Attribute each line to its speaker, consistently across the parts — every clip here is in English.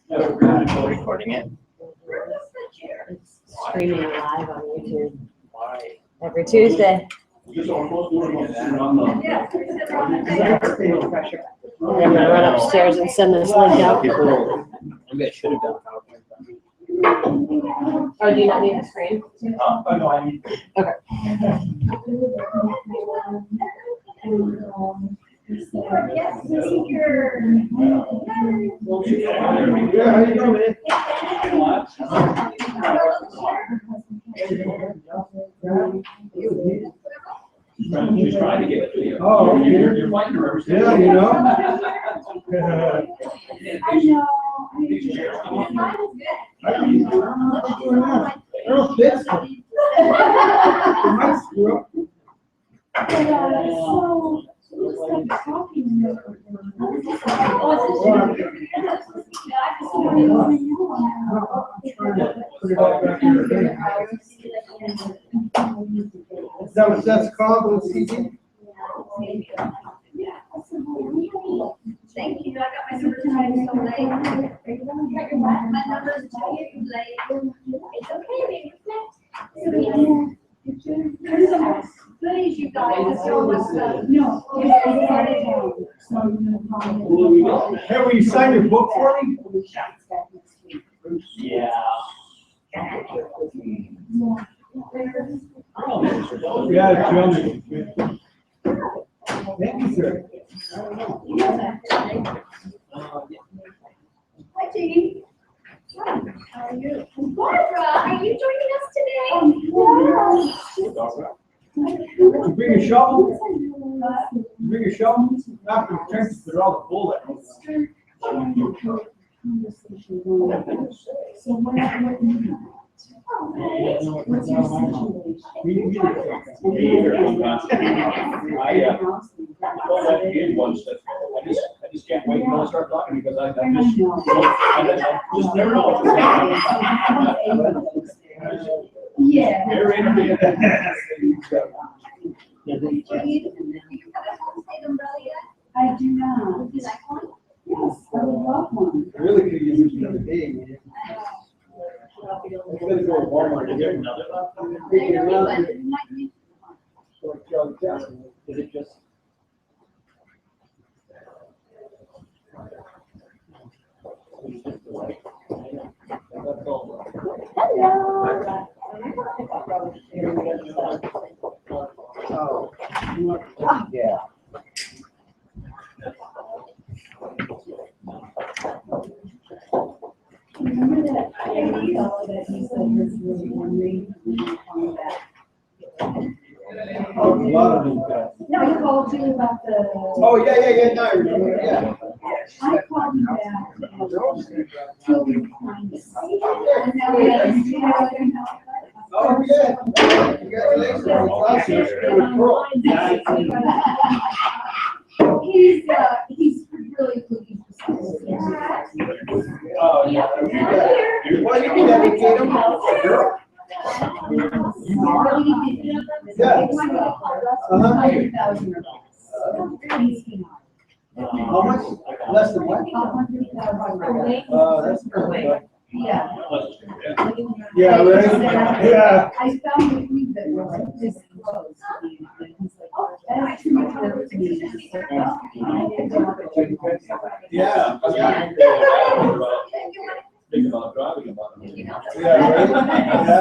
Speaker 1: Recording it.
Speaker 2: It's streaming live on YouTube every Tuesday.
Speaker 1: I'm gonna run upstairs and send this link out. Maybe I should have done PowerPoint.
Speaker 2: Oh, do you not need the screen?
Speaker 1: No, I need.
Speaker 2: Okay.
Speaker 3: Yes, speaker.
Speaker 4: Yeah, how you doing, man?
Speaker 1: She's trying to get it to you.
Speaker 4: Oh, okay.
Speaker 1: You're fighting her.
Speaker 4: Yeah, you know.
Speaker 3: I know.
Speaker 4: Is that what that's called, with CG?
Speaker 3: Thank you. I got my number tonight so late. My number's too late. It's okay, baby. There's so much goodies you guys. There's so much stuff. No.
Speaker 4: Hey, will you sign your book for me?
Speaker 1: Yeah.
Speaker 4: Yeah, John. Thank you, sir.
Speaker 3: Hi, Jean. How are you? Barbara, are you joining us today?
Speaker 4: You bring a shovel? You bring a shovel? After the trenches, they're all the bullets.
Speaker 1: I just can't wait until I start talking because I just never know what's happening.
Speaker 3: Yeah.
Speaker 1: You're in.
Speaker 3: I do not.
Speaker 5: You like one?
Speaker 3: Yes, I would love one.
Speaker 4: I really could use it another day, man. I'm gonna go to Walmart and get another.
Speaker 1: Is it just?
Speaker 4: Oh, yeah.
Speaker 3: Remember that fellow that you said was really hungry?
Speaker 4: Oh, a lot of them guys.
Speaker 3: No, he called you about the.
Speaker 4: Oh, yeah, no, I remember, yeah.
Speaker 3: I called him back. Till we find it. And now we have to see how I can help.
Speaker 4: Oh, yeah. Congratulations. Awesome. Good girl.
Speaker 3: He's really looking for something.
Speaker 4: Oh, yeah. What do you mean, educate them? Girl. Yeah. How much? Less than what? That's perfect.
Speaker 3: Yeah.
Speaker 4: Yeah, right? Yeah.
Speaker 3: I found a few that were just close. That's too much work to me.
Speaker 4: Yeah.
Speaker 1: Think about driving about it.
Speaker 4: Yeah, right?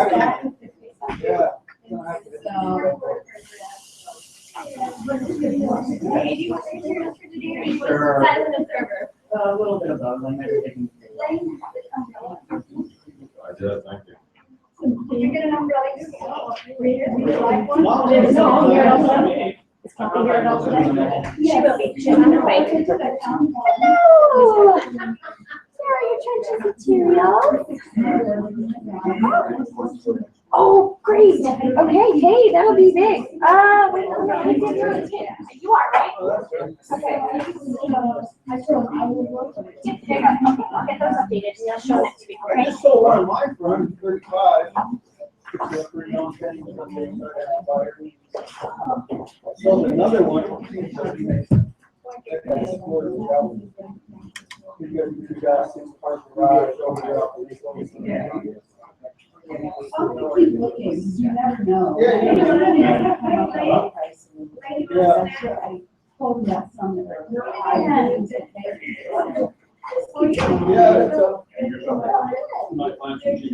Speaker 4: Exactly. Yeah.
Speaker 1: Sure.
Speaker 5: Silent observer.
Speaker 1: A little bit of both. I'm never taking.
Speaker 5: I
Speaker 1: did, thank you.
Speaker 3: Can you get an umbrella? Would you like one?
Speaker 4: No,
Speaker 2: It's copy here at all today.
Speaker 5: She will be. She's on her way.
Speaker 2: Hello. There are your trenches materials. Oh, great. Okay, hey, that'll be big. Wait, you are, right? Okay.
Speaker 3: I told him I would work on it.
Speaker 5: There you go. Okay, I'll get those updated and I'll show next week,
Speaker 4: I
Speaker 5: okay?
Speaker 4: just sold one of mine for $135. Sold another one. You got 6 parts garage over there.
Speaker 6: I'll keep looking, you never know.
Speaker 4: Yeah.
Speaker 6: I'm sure I told them that some of their.
Speaker 4: Yeah, it's
Speaker 1: My plans are cheap.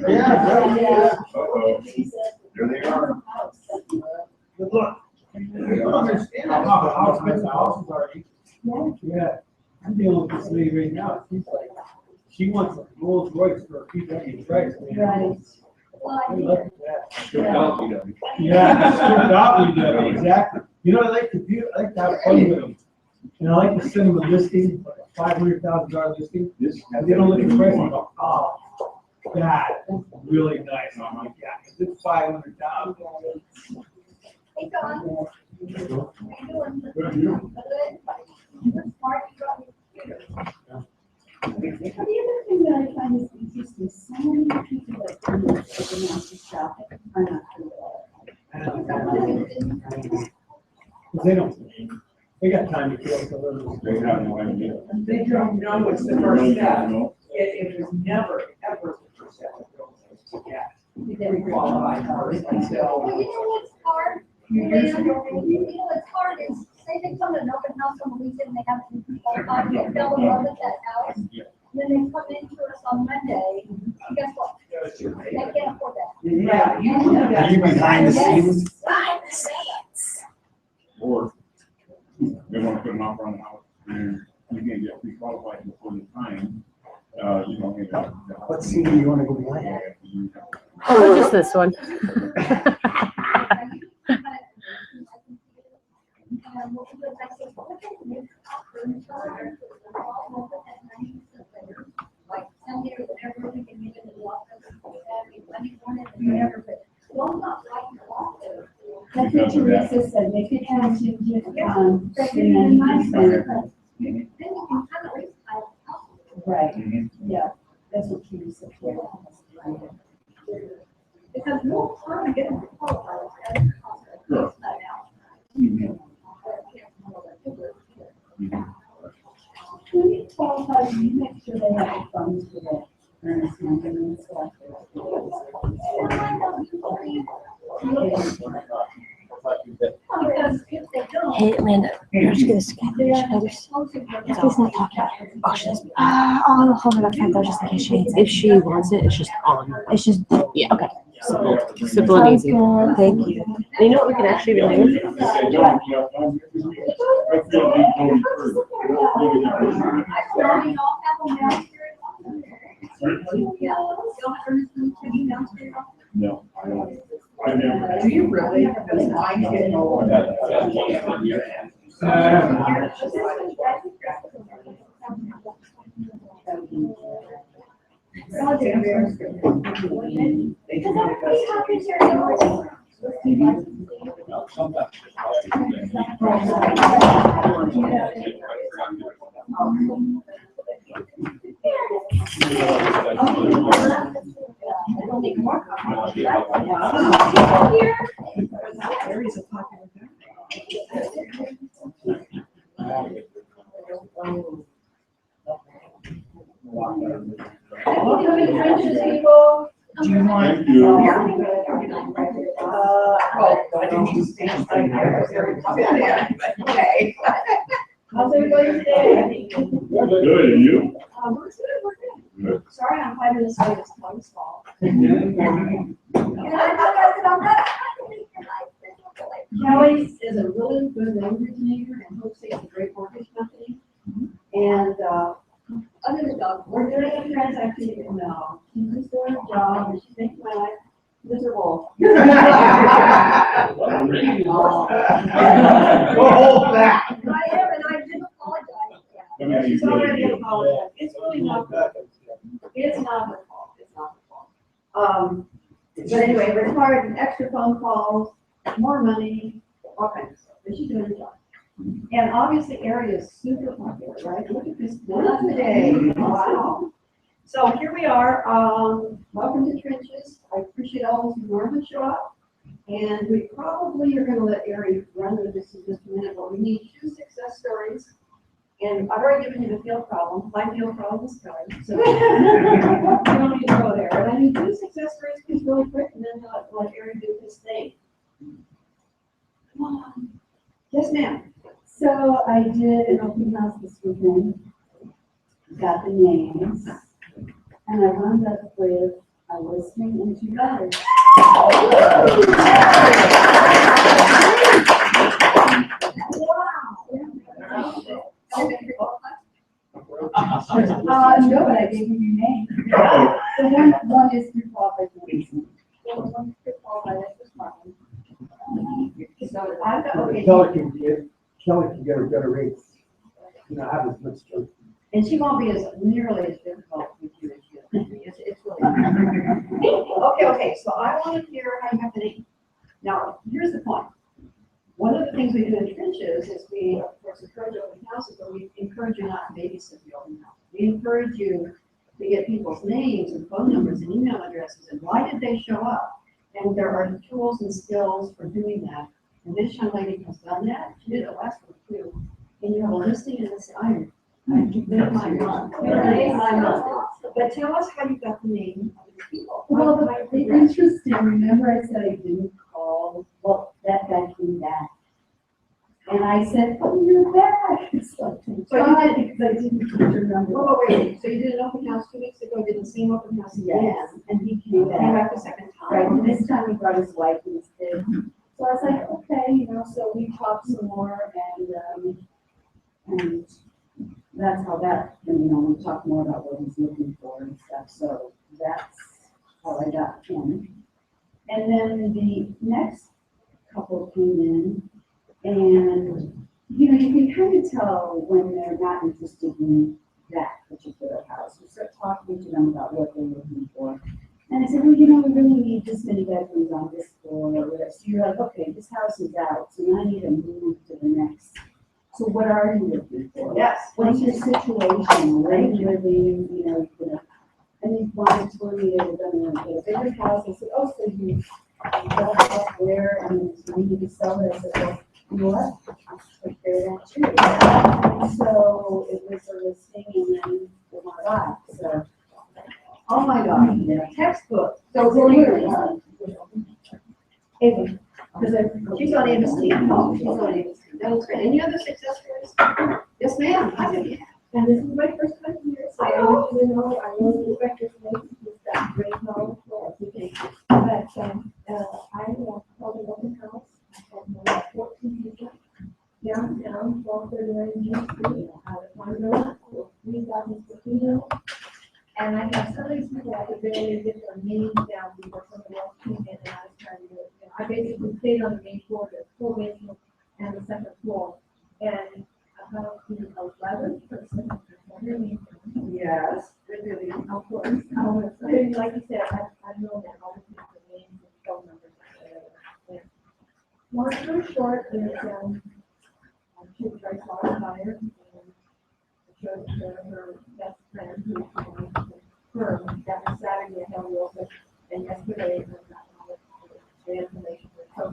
Speaker 4: yeah.
Speaker 7: Uh-oh. There they are.
Speaker 4: But look, you don't understand how expensive houses are. Yeah, I'm dealing with this lady right now. She's like, she wants a Rolls Royce for a PW Trace.
Speaker 6: Right.
Speaker 4: I look at that.
Speaker 1: Stripped out, you know.
Speaker 4: Yeah, stripped out, we do, exactly. You know what I like to do? I like to have fun with them. And I like to send them a listing, like a $500,000 listing.
Speaker 7: This.
Speaker 4: And they don't look at the price and go, oh, that's really nice. I'm like, yeah, 'cause it's 500,000.
Speaker 3: Hey, John. How you doing? Good. Smart, you got me.
Speaker 6: The other thing that I find is interesting, so many people that do this, that go out to shop are not good at
Speaker 4: Because they don't, they got time to kill, so
Speaker 7: They have no idea.
Speaker 8: They don't know it's the first step.
Speaker 7: No.
Speaker 8: It was never, ever the first step. Yeah. We didn't qualify first until.
Speaker 3: Well, you know what's hard? You know what's hard is, say they come to an open house on the weekend, they have some qualified, they fell in love with that house. Then they come into us on Monday, and guess what? They can't afford that.
Speaker 8: Yeah, usually that's.
Speaker 9: Are you behind the
Speaker 8: what-
Speaker 9: scenes?
Speaker 5: Behind the scenes.
Speaker 7: Or they want to put an offer on the house and you can't get pre-qualified before the time. You don't get that.
Speaker 9: What scene do you want to go behind?
Speaker 2: Oh, just this one.
Speaker 3: Like Sunday or whatever, we can get into the office, Saturday, Monday morning, and whatever, but well, not like the office.
Speaker 6: That's what Teresa said, they could have to get,
Speaker 3: They
Speaker 6: and
Speaker 3: can
Speaker 6: then
Speaker 3: be
Speaker 6: you
Speaker 3: nice,
Speaker 6: can
Speaker 3: but
Speaker 6: say,
Speaker 3: then you can kind of waste time.
Speaker 6: right,
Speaker 7: Mhm.
Speaker 6: yeah, that's what Teresa said.
Speaker 3: Because more time getting qualified, and it costs us
Speaker 7: Sure.
Speaker 3: that out.
Speaker 7: Mhm.
Speaker 6: When you qualify, you make sure they have the funds for that earnest money and stuff.
Speaker 3: Because if they don't.
Speaker 2: Hey, Amanda, you're just gonna skip
Speaker 3: they're
Speaker 2: it.
Speaker 3: explosive, they're
Speaker 2: He's not talking. Oh, she doesn't. I'll hold it up front though, just in case she needs. If she wants it, it's just on. It's just, yeah, okay. Simple and easy. Thank you. And you know what we can actually do?
Speaker 7: If they don't, you have time. I feel they go through.
Speaker 3: Starting off, have them downstairs. Yeah, don't earn them to be downstairs.
Speaker 7: No, I don't. I never.
Speaker 8: Do you really? Because mine get old.
Speaker 3: God, they're embarrassed.
Speaker 8: They
Speaker 3: Because
Speaker 8: do
Speaker 3: I'm
Speaker 8: it
Speaker 3: pretty happy here.
Speaker 8: Areas of popular.
Speaker 3: People.
Speaker 8: Do you want?
Speaker 7: Thank you.
Speaker 8: I didn't use stamps right there. Okay.
Speaker 3: How's everybody's day?
Speaker 7: Good, and you?
Speaker 3: We're good, we're good.
Speaker 7: Good.
Speaker 3: Sorry, I'm 5 minutes late, it's Tom's fault.
Speaker 6: Kelly is a really good loan originator and Hope State's a great mortgage company. And,
Speaker 3: Other than dog.
Speaker 6: we're doing a transaction, no, she's just doing her job and she's making my life miserable.
Speaker 4: Go hold back.
Speaker 3: I am, and I did apologize.
Speaker 7: I mean,
Speaker 6: She's
Speaker 7: you really
Speaker 6: already
Speaker 7: do.
Speaker 6: apologized. It's really not her fault. It's not her fault. It's not her fault. But anyway, it required extra phone calls, more money, all kinds of stuff, but she's doing her job. And obviously area is super popular, right? Look at this one today. Wow. So here we are, welcome to Trenches. I appreciate all those who normally show up. And we probably are gonna let Ari run with this in just a minute, but we need 2 success stories. And I've already given you the field problem, my field problem is Kelly, so. You don't need to go there, but I need two success stories, please, really quick, and then let Aaron do his thing. Come on. Yes, ma'am.
Speaker 10: So I did an open house this weekend, got the names, and I wound up with a listing and 2 gutters. No, but I gave you your name. So one is through qualified basement. One's through qualified, that's just fine.
Speaker 6: So I've got, okay,
Speaker 9: Kelly can get her better rates. You know, have as much choice.
Speaker 6: and she won't be as nearly as difficult with you as she is with me. It's really. Okay, so I want to hear how you have the name. Now, here's the point. One of the things we do in trenches is we, of course, encourage open houses, but we encourage you not to babysit the open house. We encourage you to get people's names and phone numbers and email addresses and why did they show up? And there are tools and skills for doing that. And this young lady has done that. She did it last week too. And you have a listing in this iron. I made my month. But tell us how you got the name of these people.
Speaker 10: Well, the interesting, remember I said I didn't call, well, that guy came back. And I said, oh, you're back. It's like,
Speaker 6: So you did,
Speaker 10: because I didn't remember.
Speaker 6: oh, wait, so you did an open house 2 weeks ago, did the same open house again?
Speaker 10: Yes, and he came
Speaker 6: Came
Speaker 10: back.
Speaker 6: back the second
Speaker 10: Right,
Speaker 6: time.
Speaker 10: and this time he brought his wife and his kid. So I was like, okay, you know, so we talked some more and that's how that, and, you know, we talked more about what he's looking for and stuff. So that's how I got him. And then the next couple came in and, you know, you can kind of tell when they're not interested in that particular house. You start talking to them about what they're looking for. And I said, well, you know, we really need this many bedrooms on this floor or whatever. So you're like, okay, this house is out, so now I need to move to the next. So what are you looking for?
Speaker 6: Yes.
Speaker 10: What's your situation? Where are you living? You know, and they wanted to me they were going to get a bigger house. I said, oh, so you got a house where and you need to sell it. I said, well, you know what? I'll take care of that too. So it was a listing and then they want to buy. So.
Speaker 6: Oh my God, textbook.
Speaker 10: So
Speaker 6: Ava,
Speaker 10: Ava,
Speaker 6: she's on Ava's team. She's on Ava's team. That was great. Any other success stories? Yes, ma'am.
Speaker 11: And this is my first time here, so I want you to know, I really respect your name, you've got great knowledge for everything. But, I called an open house, I had more than 14 people downtown, 1239 Main Street, out of Monroe, 3,000 people. And I have some of these people, I could barely get their names down before somebody else came in and I was trying to do it. You know, I basically stayed on the main floor, the full basement and the second floor. And about 11 or 7
Speaker 6: Yes.
Speaker 11: really important. Like you said, I know that all the people's names and phone numbers. Long story short is, she was very tired and showed her best friend who was firm. That was Saturday, I held the office, and yesterday it was not all the information. So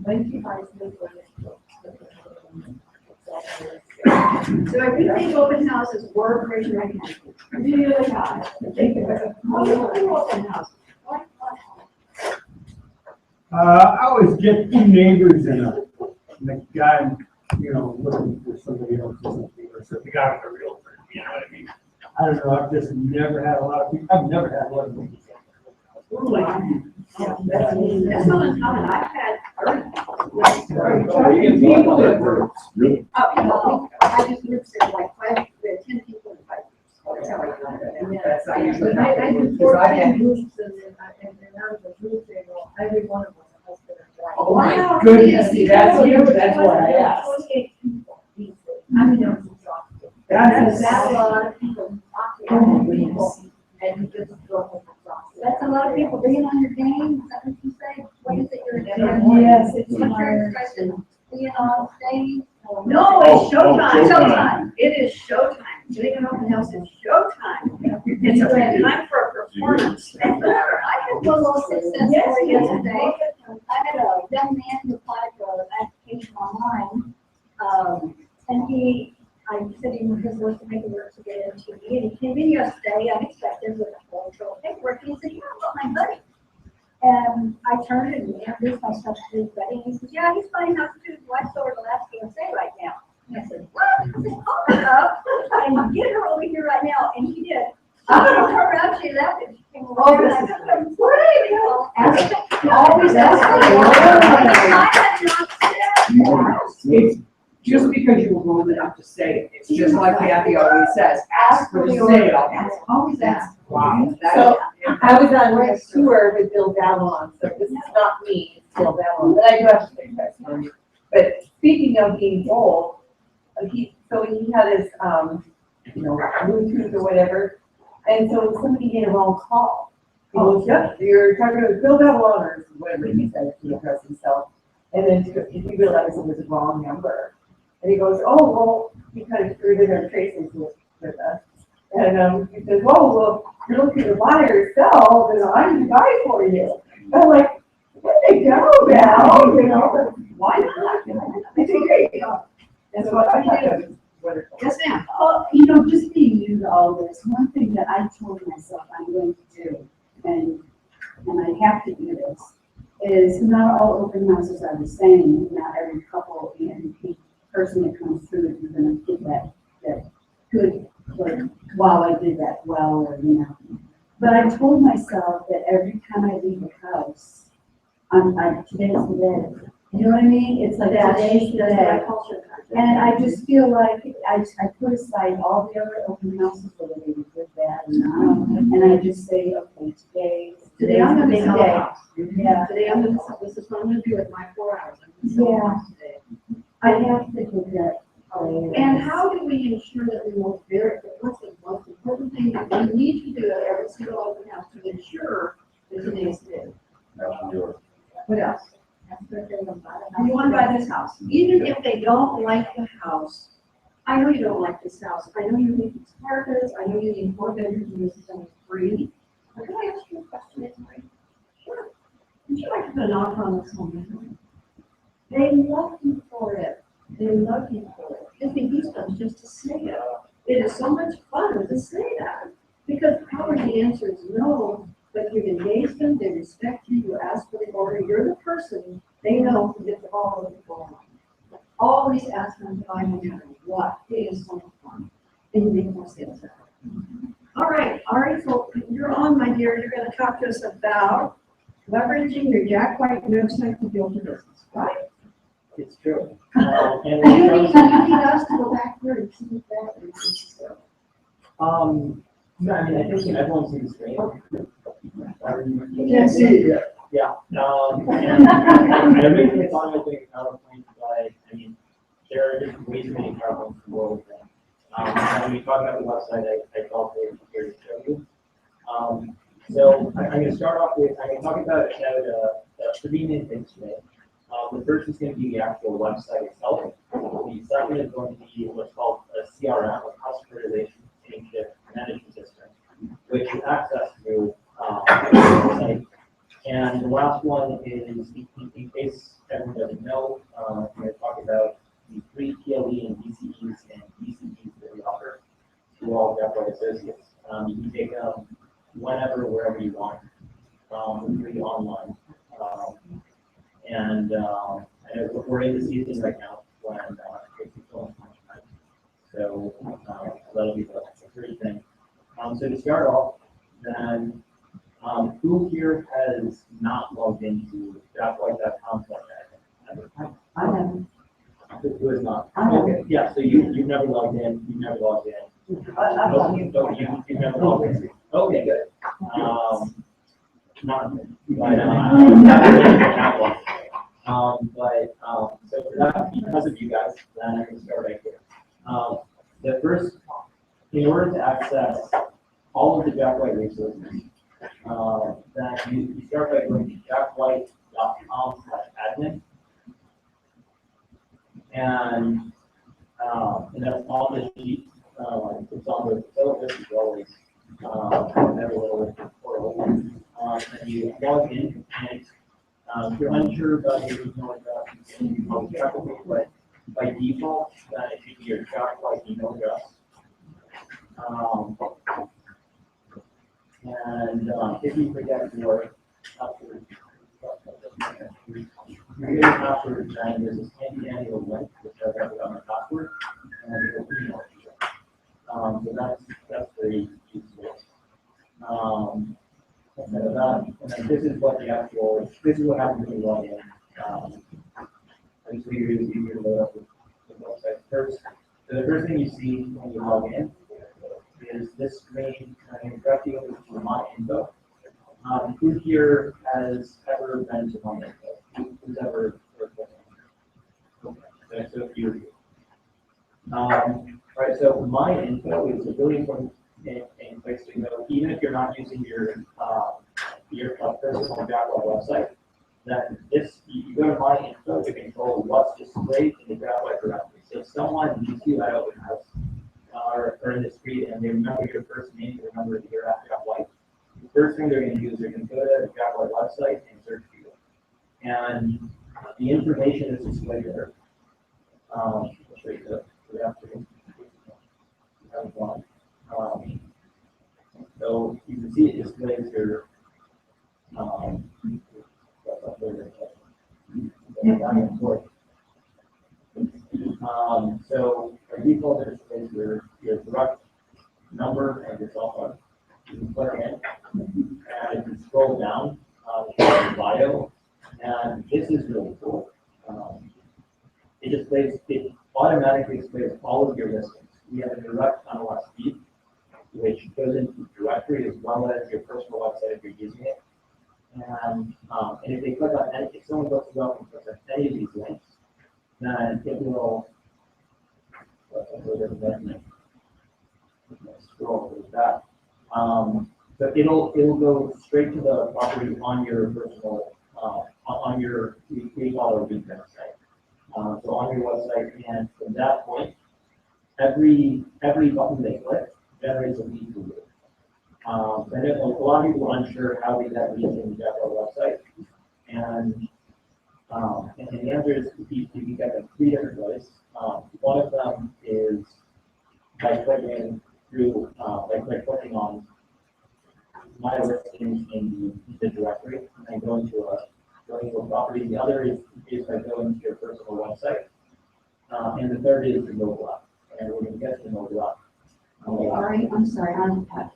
Speaker 11: when she finds this one,
Speaker 6: So if you think open houses work, raise your hand. Really high. Think of it. Open house.
Speaker 4: I always get 2 neighbors and a guy, you know, looking for somebody else or something, or the guy with a realtor, you know what I mean? I don't know, I've just never had a lot of people, I've never had a lot of people.
Speaker 6: That's not uncommon. I've had.
Speaker 7: Really?
Speaker 6: I just lived there like 10 people in 5 years.
Speaker 11: That's I do 14 groups and out of the group, they go, every one of them, a husband and wife.
Speaker 6: Oh my
Speaker 9: goodness, see, that's you, that's why I asked.
Speaker 11: 28 people these days. I mean, I'm exhausted.
Speaker 9: That's-
Speaker 11: That's a lot of people.
Speaker 10: Oh my goodness.
Speaker 11: And you just go exhausted.
Speaker 6: That's a lot of people being on your game. Is that what you say? What is it you're doing?
Speaker 10: Yes, it's
Speaker 6: What's your
Speaker 10: my.
Speaker 6: expression? Being on stage?
Speaker 11: Oh,
Speaker 6: No, it's showtime.
Speaker 7: Showtime.
Speaker 6: It is showtime. Doing an open house is showtime. It's a time for a performance. I had one little success story yesterday. I had a young man who applied for an application online. And I
Speaker 3: TV, and he came in yesterday, unexpected, with a whole roll of paperwork, and he said, you know what, my buddy? And I turned and introduced myself to his buddy, and he said, yeah, he's finding out to his wife's over to last USA right now. And I said, what? I said, call her up, and get her over here right now, and he did. I turned around, she left, and she came over here, and I said, where are you?
Speaker 6: Always ask
Speaker 3: I had not said.
Speaker 8: It's just because you were bold enough to say it, it's just like Kathy always says, ask for the sale.
Speaker 6: Always ask.
Speaker 8: Wow.
Speaker 2: So, I was on a tour with Bill Babylon, so this is not me, it's Bill Babylon, but I do have to say that. But speaking of being bold, he had his, Bluetooth or whatever, and so somebody made a wrong call. He goes, yep, you're talking to Bill Babylon or whatever he said to address himself. And then he realized it was a wrong number. And he goes, oh, well, he kind of screwed in our traces with us. And he says, oh, well, you're looking to buy or sell, then I'm the guy for you. And I'm like, where they go now? Why not? I think, hey, that's what I thought that was wonderful.
Speaker 6: Yes, ma'am.
Speaker 10: Oh, just being new to all this, one thing that I told myself I'm going to do, and I have to do this, is not all open houses are the same. Not every couple and person that comes through is going to get that good, like, wow, I did that well, or, But I told myself that every time I leave a house, today's the day. You know what I mean? It's like today's the day. And I just feel like I put aside all the other open houses, whether they were good, bad, or not, and I just say, okay,
Speaker 6: Today I'm gonna sell a
Speaker 10: day.
Speaker 6: house.
Speaker 10: Yeah.
Speaker 6: Today I'm gonna sell, this is what I'm gonna do with my 4 hours. I'm gonna sell a house today.
Speaker 10: I have to do that.
Speaker 6: And how do we ensure that we won't verify? What's the most important thing that we need to do at every single open house to ensure that today's the day? What else? You want to buy this house, even if they don't like the house. I know you don't like this house. I know you need these apartments. I know you need 4 bedrooms and this is only 3. But can I ask you a question? It's free. Sure. Would you like to put an offer on this home? They love you for it. They love you for it. Disney Houston just to say it. It is so much fun to say that because probably the answer is no. But you've engaged them, they respect you, you ask for the order, you're the person they know who gets all of it going on. Always ask them to buy no matter what. It is so much fun. And you make more sales out of it. All right, so you're on, my dear. You're going to talk to us about leveraging your Jack White website to build your business, right?
Speaker 1: It's true.
Speaker 6: You need us to go back there and see that.
Speaker 1: No, I mean, I think everyone sees the screen.
Speaker 6: You can't see it.
Speaker 1: Yeah, and everything is on my big PowerPoint, but I mean, there are different ways of making PowerPoints to roll with them. When we talk about the website, I felt it here to show you. So I'm going to start off with, I'm going to talk about 3 main things today. The first is going to be the actual website itself. The second is going to be what's called a CRM, a customer relationship management system, which is access to the website. And the last one is, in case everyone doesn't know, I'm going to talk about the free PLE and DCEs and DCEs that we offer to all Jack White associates. You can take them whenever, wherever you want, free online. And we're in the season right now when it's so much time. So that'll be the first thing. So to start off, then, who here has not logged into JackWhite.com?
Speaker 10: I haven't.
Speaker 1: Who has not?
Speaker 10: I haven't.
Speaker 1: Okay, yeah, so you've never logged in, you've never logged in. You've never logged in. Okay, good. So for that, because of you guys, then I'm going to start right here. The first, in order to access all of the Jack White resources, then you start by going to jackwhite.com/admin, and that's on the sheet. It's on the syllabus as always. Every little portal. And you log in, and if you're unsure about your email address, you can probably check with me, but by default, it should be your Jack White email address. If you forget your password, your password, then there's this handy dandy little link which says I forgot my password, and it'll email it to you. So that's very useful. And then this is what this is what happens when you log in. And so you're using your load up the website first. So the first thing you see when you log in is this screen, and you direct you over to my info. Who here has ever been to my info? Who's ever worked with me? Okay, so a few of you. Right, so my info is a really important place to go, even if you're not using your personal Java website. Then you go to my info to control what's displayed in the Java directory. So if someone meets you at open house or in the street and they remember your first name, they remember the year after life, the first thing they're going to do is they're going to go to the Java website and search for you. And the information is displayed there. I'll show you the afternoon. So you can see it displays your so by default it displays your direct number and your cell phone. You can click in and you can scroll down to your bio, and this is really cool. It automatically displays all of your listings. We have a direct MLS feed, which goes into the directory as well as your personal website if you're using it. And if they click on any, if someone goes up and clicks on any of these links, then it will scroll through that. So it'll go straight to the property on your personal on your we call it a retail site. So on your website, and from that point, every button they click generates a lead for you. And a lot of people are unsure how they get leads in the Java website, and the answer is you can get them 3 different ways. One of them is by clicking through, by clicking on my listing in the directory, and then going to a property. The other is by going to your personal website, and the third is the mobile app. And we're going to get to the mobile app.
Speaker 10: I'm sorry, I'm Pat.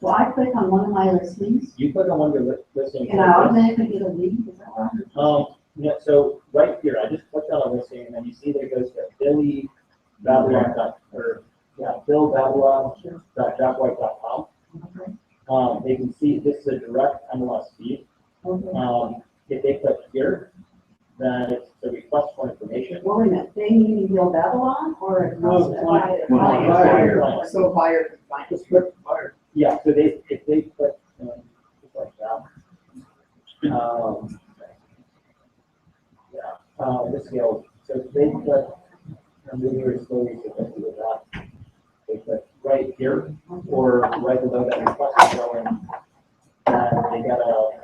Speaker 10: So I click on one of my listings,
Speaker 1: You click on one of your listings.
Speaker 10: and I automatically get a lead, is that right?
Speaker 1: Yeah, so right here, I just clicked on a listing, and then you see that it goes to Billy Babylon Bill Babylon.jackwhite.com.
Speaker 10: Okay.
Speaker 1: They can see this is a direct MLS feed.
Speaker 10: Okay.
Speaker 1: If they click here, then it's a request for information.
Speaker 10: Well, wait a minute, they meaning Bill Babylon or a
Speaker 9: No,
Speaker 10: customer?
Speaker 9: buyer.
Speaker 8: So buyer can find
Speaker 9: Just click buyer.
Speaker 1: Yeah, so if they click just like that, this scale. So if they click, I'm moving very slowly to get to that. They click right here or right below that request is going, and they get a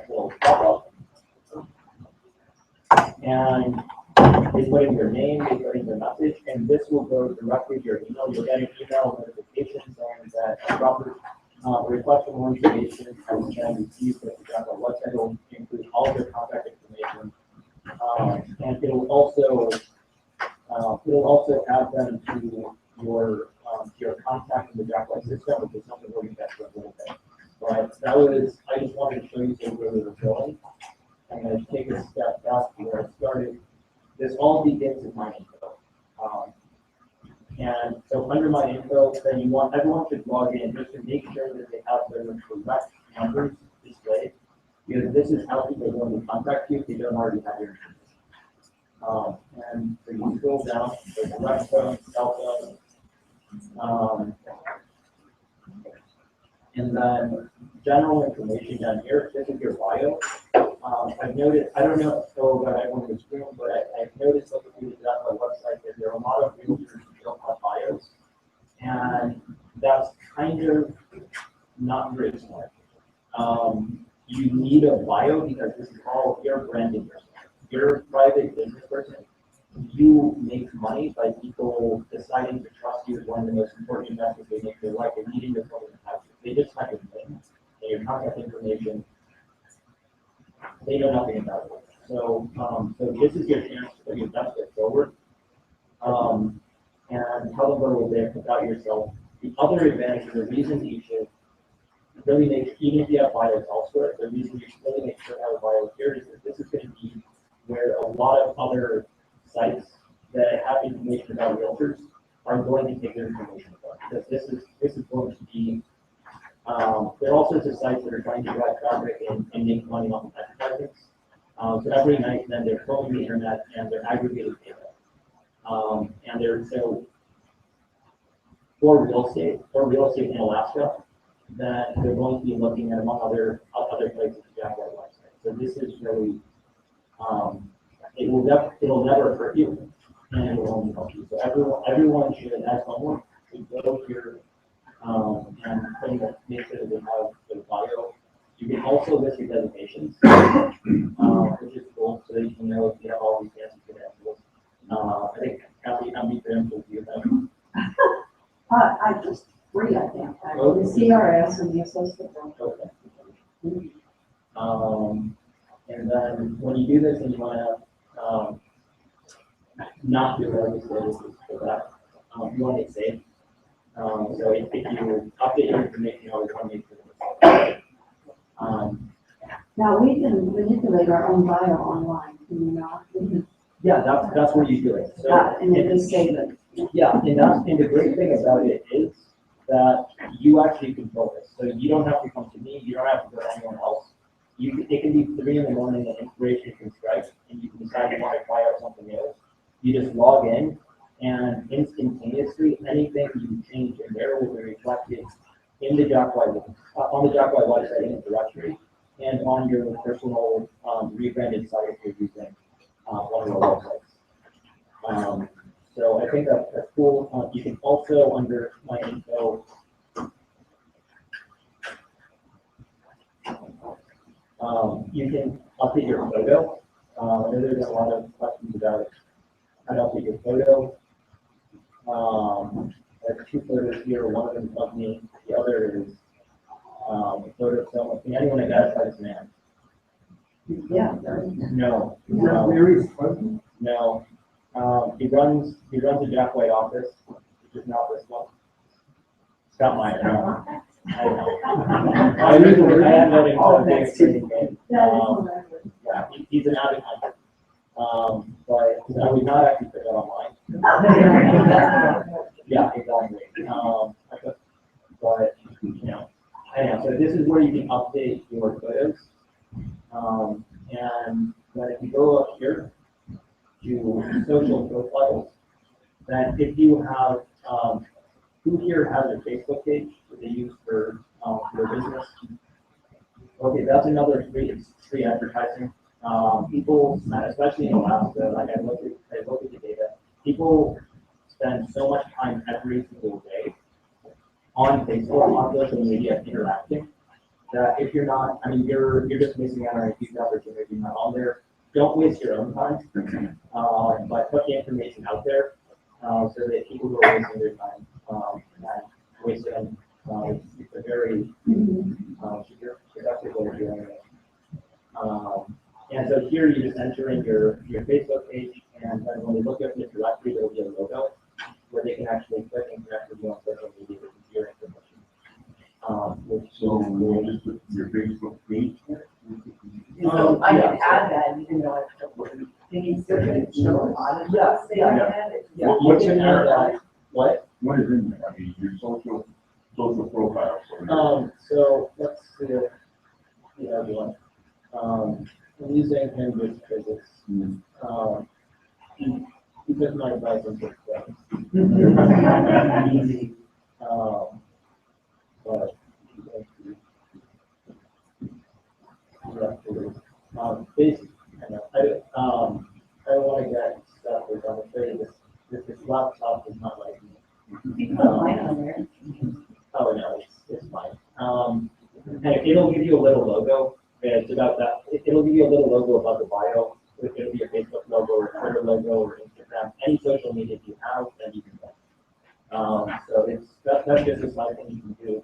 Speaker 1: little pop-up. And they put in your name, they put in your message, and this will go directly to your email. You'll get an email notification saying that a proper request for more information has been received at the Java website. It will include all of your contact information, and it'll also add them to your contact in the Java system, which is something we're going to get to a little bit. But I just wanted to show you where we were going. I'm going to take a step back to where I started. This all begins with my info. And so under my info, then everyone should log in just to make sure that they have their correct numbers displayed, because this is how people are going to contact you if they don't already have your information. And so you scroll down, so direct phone, cell phone, and then general information down here. This is your bio. I've noticed, I don't know if about everyone in this room, but I've noticed looking through the website that there are a lot of realtors who don't have bios. And that's kind of not very smart. You need a bio because this is all your branding person. You're a private business person. you make money by people deciding to trust you as one of the most important investments they make in their life, and needing your phone in the house. They just have your name and your contact information. They know nothing about it. So, so this is your chance to put your best foot forward, and tell them a little bit about yourself. The other advantage, or the reason you should really make, even if you have bios elsewhere, the reason you should really make sure to have a bio here is that this is going to be where a lot of other sites that have information about realtors are going to take their information from. Because this is going to be, there are all sorts of sites that are trying to drive traffic and make money off of advertising. So every night then they're pulling the internet and they're aggregating data. And they're, so for real estate in Alaska, that they're going to be looking at, among other places, the Jaguar website. So this is really, it'll never hurt you, and it will only help you. So everyone should, as homework, should go here, and make sure that they have their bio. You can also list your designations, which is cool, so that you can know if you have all these fancy credentials. I think I'm be credentials you them.
Speaker 10: I just three, I think. I have the CRS and the associate.
Speaker 1: Okay. And then when you do this and you want to not do what I just said, for that, you want to get safe. So if you update your information, you always want to make sure.
Speaker 10: Now, we can manipulate our own bio online, can we not?
Speaker 1: Yeah, that's where you do it. So,
Speaker 10: And then just save it.
Speaker 1: yeah, and the great thing about it is that you actually control this. So you don't have to come to me, you don't have to go to anyone else. It can be 3 a.m. and inspiration can strike, and you can decide you want to try out something else. You just log in, and instantaneously, anything you change in there will be reflected in the on the Jaguar website in the directory, and on your personal rebranded site if you're using one of our websites. So I think that's cool. You can also, under my info, you can update your photo. I know there's a lot of questions about how to update your photo. I have 2 photos here. One of them is of me. The other is a photo of someone. Can anyone identify this man?
Speaker 10: Yeah.
Speaker 1: No.
Speaker 9: Mary's husband?
Speaker 1: No. He runs a Jack White office, which is not this one. Scott Meyer. No. I had that in yeah, he's an avid hunter. But I would not actually put that online. Yeah, exactly. But you know, anyhow, so this is where you can update your photos. And then if you go up here to social profiles, then if you have, who here has a Facebook page that they use for their business? Okay, that's another free advertising. People, especially in Alaska, like I look at the data, people spend so much time every single day on Facebook, on social media, interacting, that if you're not, I mean, you're just missing out on a huge opportunity if you're not on there. Don't waste your own time, but put the information out there, so that people who are wasting their time, and waste it on, it's a very, productive way of doing it. And so here you just enter in your Facebook page, and then when they look at the directory, there will be a logo where they can actually click and connect with you on social media with your information.
Speaker 7: So we'll just put your Facebook page.
Speaker 2: So I can add that, even though I think it's still going to show on it.
Speaker 1: Yeah.
Speaker 7: What's in there?
Speaker 1: What?
Speaker 7: What is in there? I mean, your social profile.
Speaker 1: So let's see if the other one. I'm using him just because it's, he took my advice and took that. Easy. But basically, I don't want to get stuff with on the trade. This laptop is not like me.
Speaker 2: You can put mine on there.
Speaker 1: Oh no, it's fine. And it'll give you a little logo. It's about that. It'll give you a little logo above the bio. It'll be a Facebook logo or Twitter logo or Instagram Instagram, any social media you have, then you can get. So that's just a side thing you can do.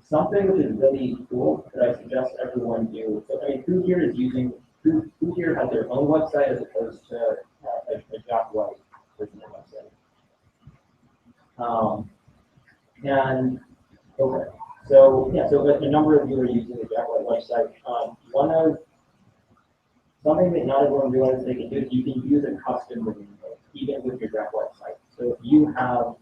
Speaker 1: Something which is really cool that I suggest everyone do. So I mean, who here has their own website as opposed to a Jack White personal website? And okay, so yeah, so a number of you are using the Jack White website. Something that not everyone realizes they can do is you can use a custom domain name even with your Jack White site. So if you have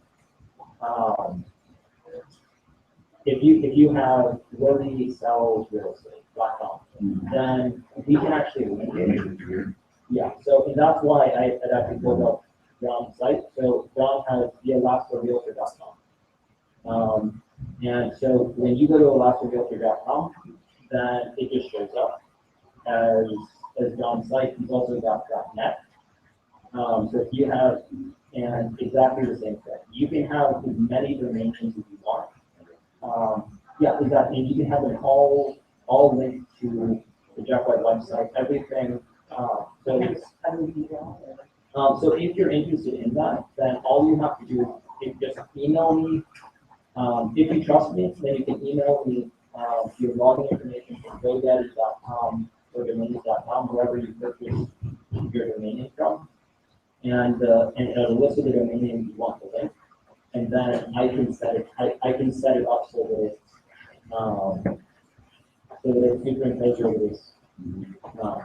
Speaker 1: if you have williesells.realestate.com, then we can actually link it. Yeah, so and that's why I had actually pulled up John's site. So John has thealaskarealtor.com. And so when you go to alaskarealtor.com, then it just shows up as John's site. He's also got .net. So if you have, and exactly the same thing, you can have as many domain names as you want. Yeah, exactly. And you can have them all linked to the Jack White website, everything. So if you're interested in that, then all you have to do is just email me. If you trust me, then you can email me your login information from GoDaddy.com or domains.com, wherever you purchase your domain name from, and a list of the domain names you want to link, and then I can set it up so that it's superimposed over this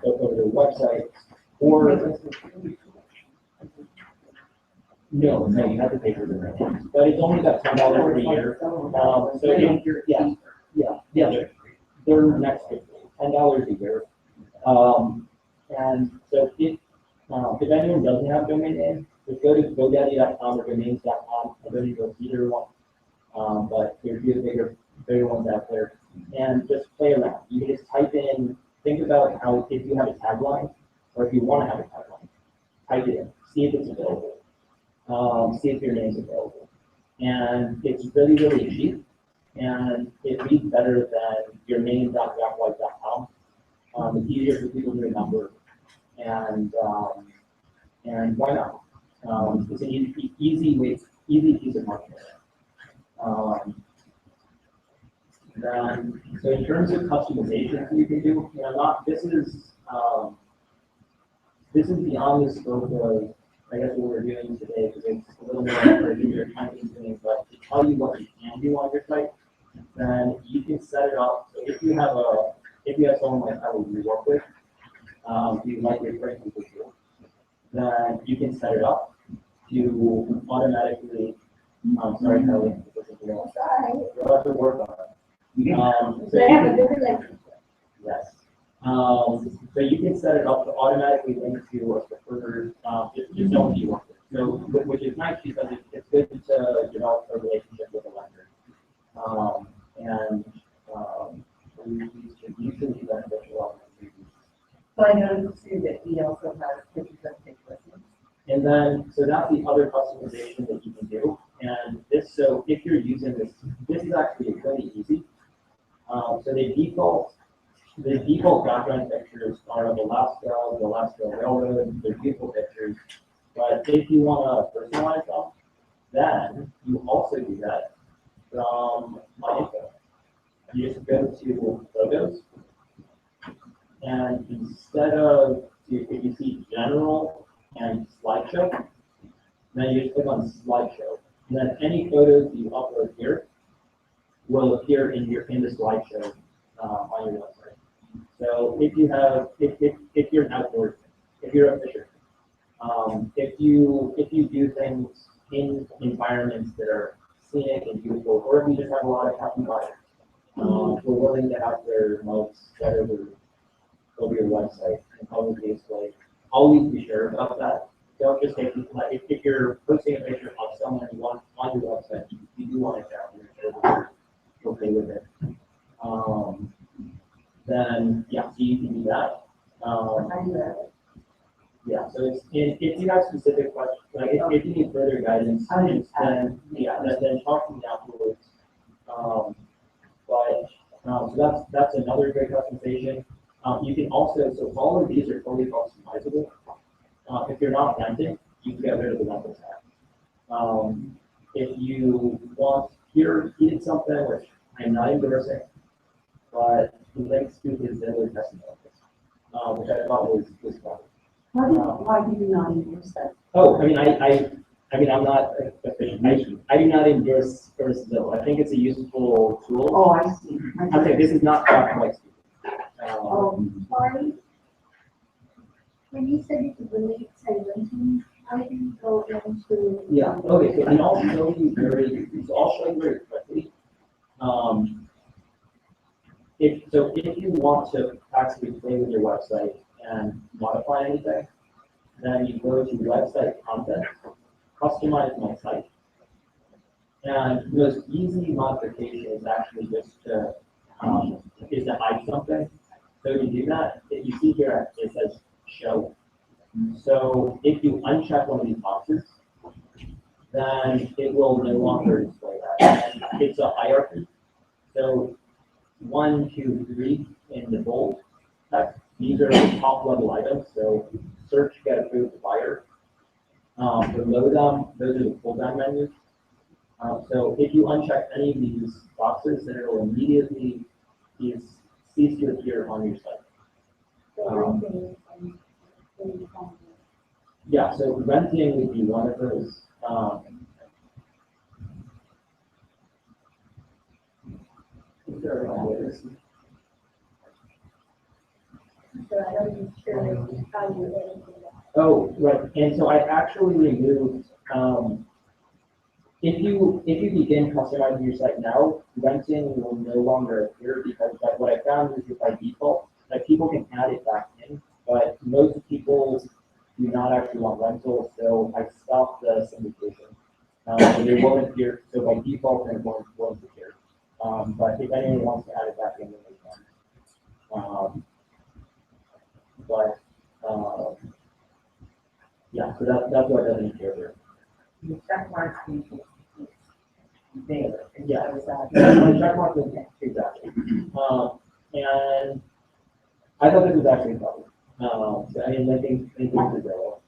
Speaker 1: over the website, or no, you have to pay for the rent, but it's only about $10 per year. They're next to $10 a year. And so if anyone doesn't have a domain name, just go to GoDaddy.com or domains.com. I don't even go either one. But there's bigger ones out there. And just play around. You can just type in, think about how, if you have a tagline, or if you want to have a tagline, type it in, see if it's available. See if your name's available. And it's really, really cheap. And it reads better than your name.jackwhite.com. It's easier for people to remember. And why not? It's an easy piece of marketing. So in terms of customizations you can do, this is beyond the scope of, I guess, what we're doing today, because it's a little more for your time consuming, but to tell you what you can do on your site, then you can set it up. So if you have someone like I would work with, you might be very good with, then you can set it up to automatically, sorry, Kelly, you'll have to work on it. Yes. So you can set it up to automatically link to a preferred, just someone you work with. So, which is nice because it's good to develop a relationship with a lender. These can usually be beneficial.
Speaker 2: So I noticed too that he also has pictures of his listings.
Speaker 1: And then, so that's the other customization that you can do. And so if you're using this is actually really easy. So the default background pictures are of Alaska, the Alaska Railroad, they're beautiful pictures. But if you want to personalize them, then you also do that from my info. You just go to photos, and instead of, if you see general and slideshow, then you just click on slideshow. And then any photos you upload here will appear in the slideshow on your website. So if you have, if you're an outdoors, if you're a fisher, if you do things in environments that are scenic and beautiful, or if you just have a lot of happy buyers, we're willing to have their mugs set over your website and publicly display. Always be sure about that. Don't just take, if you're posting a picture of someone you want on your website, you do want to share it, you're okay with it. Then yeah, so you can do that. Yeah, so if you have specific questions, like if you need further guidance, then talk to me afterwards. So that's another great customization. You can also, so all of these are fully customizable. If you're not renting, you can get rid of the rental tax. If you want, here, he did something which I'm not endorsing, but he links to his Zillow testimonials, which I thought was fun.
Speaker 10: Why do you not endorse that?
Speaker 1: Oh, I mean, I'm not official. I do not endorse First Zillow. I think it's a useful tool.
Speaker 10: Oh, I see.
Speaker 1: Okay, this is not black and white speaking.
Speaker 10: Oh,
Speaker 11: Sorry. When you said you could relate, say, renting, how do you go into?
Speaker 1: Yeah, okay, so I'll show you very quickly. If you want to actually play with your website and modify anything, then you go to website content, customize my site. And the most easy modification is actually just to hide something. So to do that, if you see here, it says show. So if you uncheck one of these boxes, then it will no longer display that. And it's a hierarchy. So 1, 2, 3 in the bold text. These are the top level items. So search, get approved, buyer. Below them, those are the pull down menus. So if you uncheck any of these boxes, then it will immediately cease to appear on your site. Yeah, so renting would be one of those.
Speaker 11: So I don't even sure how you relate to that.
Speaker 1: Oh, right, and so I actually removed, if you begin customizing your site now, renting will no longer appear because what I found is that by default, like people can add it back in, but most people do not actually want rental, so I stopped the syndication. So they won't appear, so by default, then it won't appear. But if anyone wants to add it back in, then they can. But, yeah, so that's what doesn't appear there.
Speaker 2: The check marks there.
Speaker 1: Yeah, check mark is exactly. And I thought this was actually a problem. So I mean, linking to Zillow.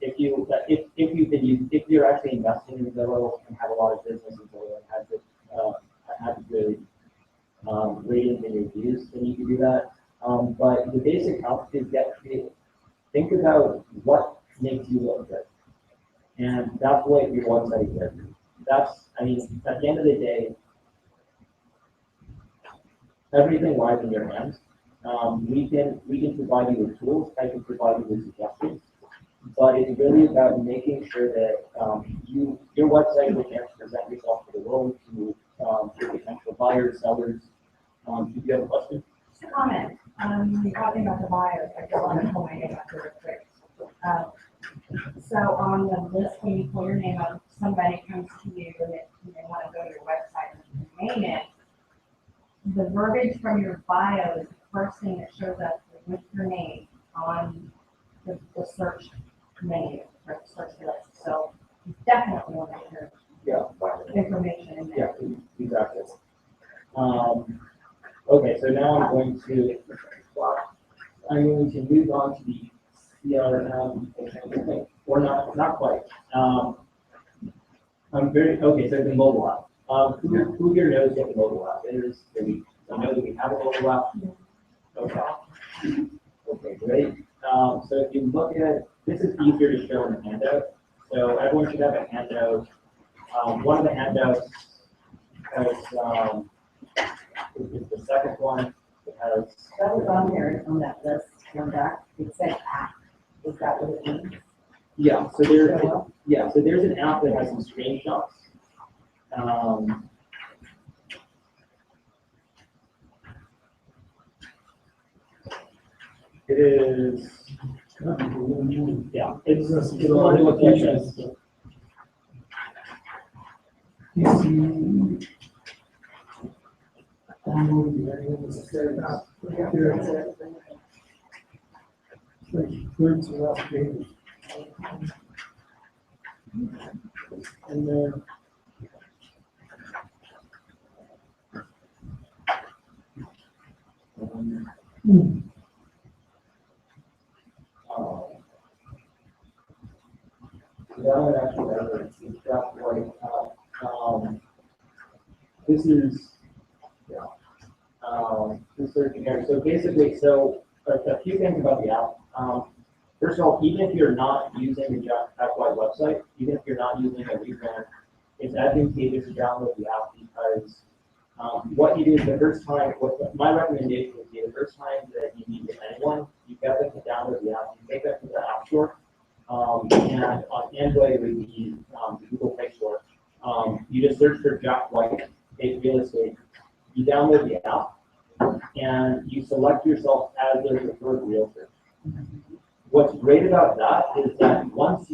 Speaker 1: If you're actually investing in Zillow and have a lot of business in Zillow and have good ratings and reviews, then you can do that. But the basic help is get creative. Think about what makes you look good, and that's what your website is. I mean, at the end of the day, everything lies in your hands. We can provide you with tools. I can provide you with suggestions, but it's really about making sure that your website will chance to present yourself to the world, to your potential buyers, sellers. Do you have a question?
Speaker 12: Comment, you're talking about the buyers, I just want to pull my name up real quick. So on the list, when you pull your name up, somebody comes to you and they want to go to your website and name it. The verbiage from your bio is the first thing that shows up with your name on the search menu, or the search list. So you definitely want to hear information in there.
Speaker 1: Yeah, exactly. Okay, so now I'm going to move on to the CRM, or not quite. Okay, so the mobile app. Who here knows what the mobile app is? I know that we have a mobile app. Okay. Okay, great. So if you look at, this is easier to show in the handout. So everyone should have a handout. One of the handouts has, is the second one. It has.
Speaker 2: That was on there, on that list, on that, it said app. Is that what it means?
Speaker 1: Yeah, so there's an app that has some screenshots. It is, yeah, it's going to look like this.
Speaker 4: And then.
Speaker 1: this is, yeah. Inserting here. So basically, a few things about the app. First of all, even if you're not using the Jack-wide website, even if you're not using a rebrand, it's advantageous to download the app because what you do is the first time, my recommendation would be the first time that you meet with anyone, you get them to download the app, you take them to the App Store, and on Android it would be the Google Play Store. You just search for Jack White Real Estate. You download the app, and you select yourself as their preferred realtor. What's great about that is that once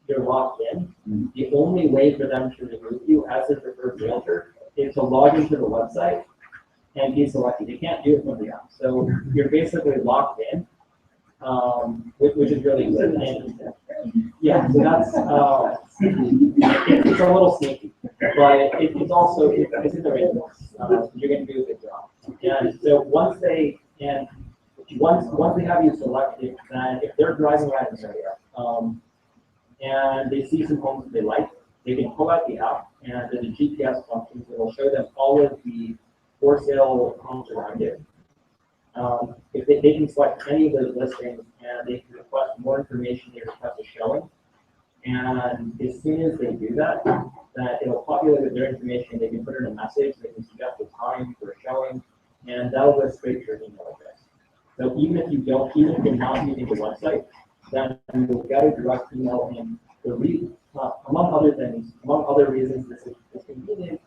Speaker 1: you're locked in, the only way for them to remove you as their preferred realtor is to log into the website and be selected. You can't do it from the app. So you're basically locked in, which is really good. And yeah, so that's it's a little sneaky, but it's also it's in the right place. You're going to do a good job. And so once they have you selected, then if they're driving around an area and they see some homes that they like, they can pull out the app and there's a GPS function that will show them all of the for sale homes around it. If they can select any of those listings and they can request more information, they request a showing. And as soon as they do that, it'll populate with their information. They can put in a message, they can suggest a time for a showing, and that'll go straight to your email address. So even if you're not using the website, then you'll get a direct email. And among other reasons this is convenient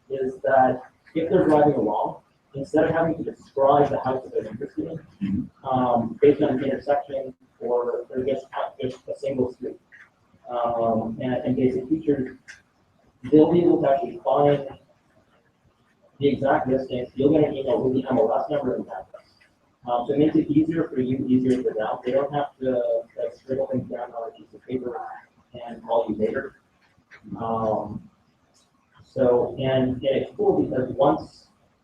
Speaker 1: is that if they're driving along, instead of having to describe the house that they're interested in, based on an intersection or just a single street, and basic features, they'll be able to actually find the exact distance. You'll get an email with the MLS number and address. So it makes it easier for you, easier for them. They don't have to scribble things down on a piece of paper and call you later. And it's cool because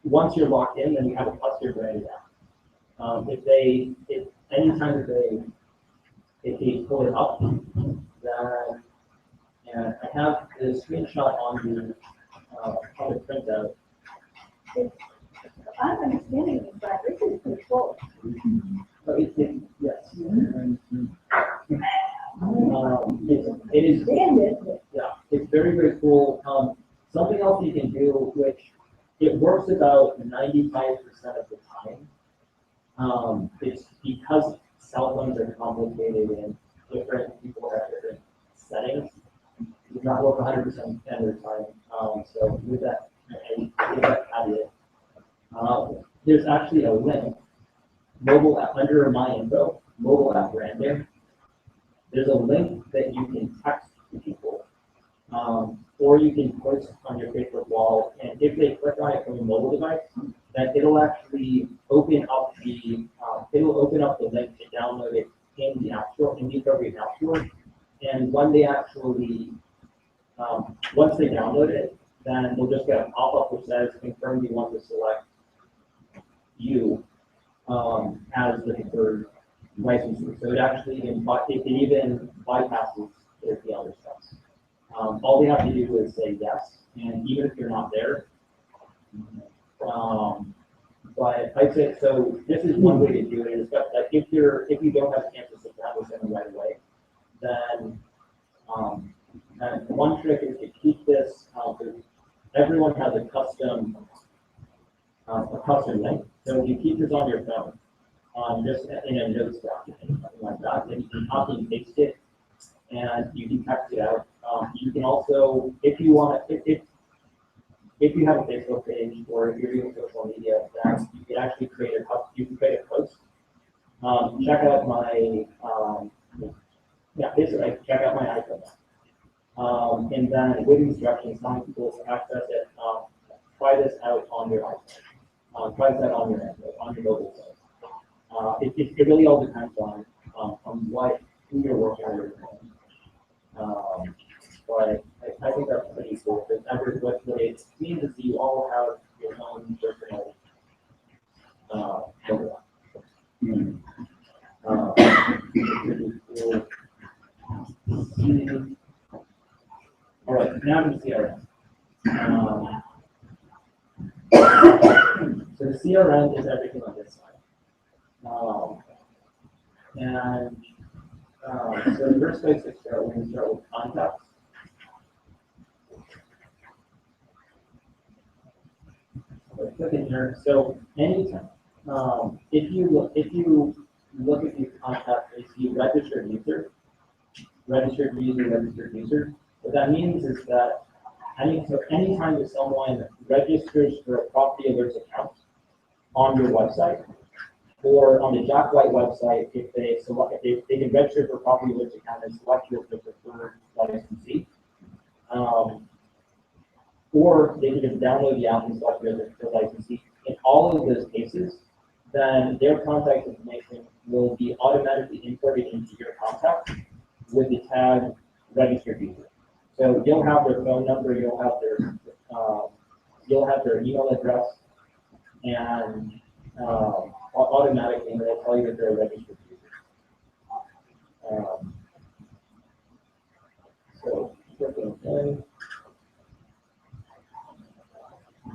Speaker 1: once you're locked in, then you have a cluster branded app. Anytime that they pull it up, then, and I have the screenshot on the printout.
Speaker 11: I'm understanding this, but this is control.
Speaker 1: Yes. It is. Yeah, it's very, very cool. Something else you can do, which it works about 95% of the time. It's because cell phones are complicated and different people have different settings. It does not work 100% of the time. So with that, I give that caveat. There's actually a link, mobile app under My Info, mobile app branding. There's a link that you can text to people, or you can post on your Facebook wall. And if they click on it from a mobile device, then it'll actually open up the link to download it in the App Store, in the appropriate App Store. And when they actually, once they download it, then they'll just get a pop-up which says, confirm you want to select you as the preferred licensor. So it even bypasses the other steps. All they have to do is say yes, and even if you're not there, but I'd say, so this is one way to do it, is that if you don't have a chance to sit down with them right away, then and one trick is to keep this, everyone has a custom link. So if you keep this on your phone, just in a notes document, something like that, then you can copy and paste it, and you can text it out. You can also, if you want, if you have a Facebook page or if you're doing social media, then you can actually create a post. Check out my basically check out my iPhone. And then with instructions, telling people to access it, try this out on your iPhone. Try this out on your mobile phone. It really all depends on who you're working with. But I think that's pretty cool. Because what it means is you all have your own personal mobile app. Pretty cool. All right, now to CRM. So the CRM is everything on this side. So the first place to start, we're going to start with contacts. Let's click in here. So anytime, if you look at these contacts, you see registered user, what that means is that anytime that someone registers for a property alerts account on your website, or on the Jack White website, if they can register for a property alerts account and select your preferred licensee, or they can just download the app and select their licensee. In all of those cases, then their contact information will be automatically imported into your contact with the tag registered user. So you'll have their phone number, you'll have their email address, and automatically they'll tell you that they're a registered user. So clicking in.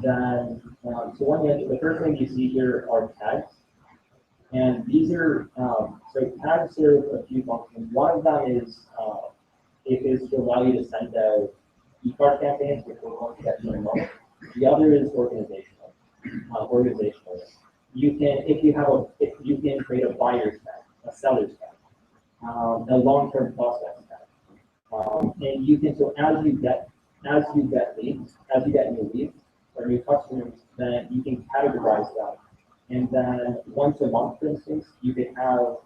Speaker 1: Then, the first thing you see here are tags, and these are so tags serve a few functions. One of them is to allow you to send out e-card campaigns, which we're going to get to in a moment. The other is organizational. You can create a buyer's tag, a seller's tag, a long-term prospect tag, and you can as you get new leads or new customers, then you can categorize them, and then once a month, for instance, you can have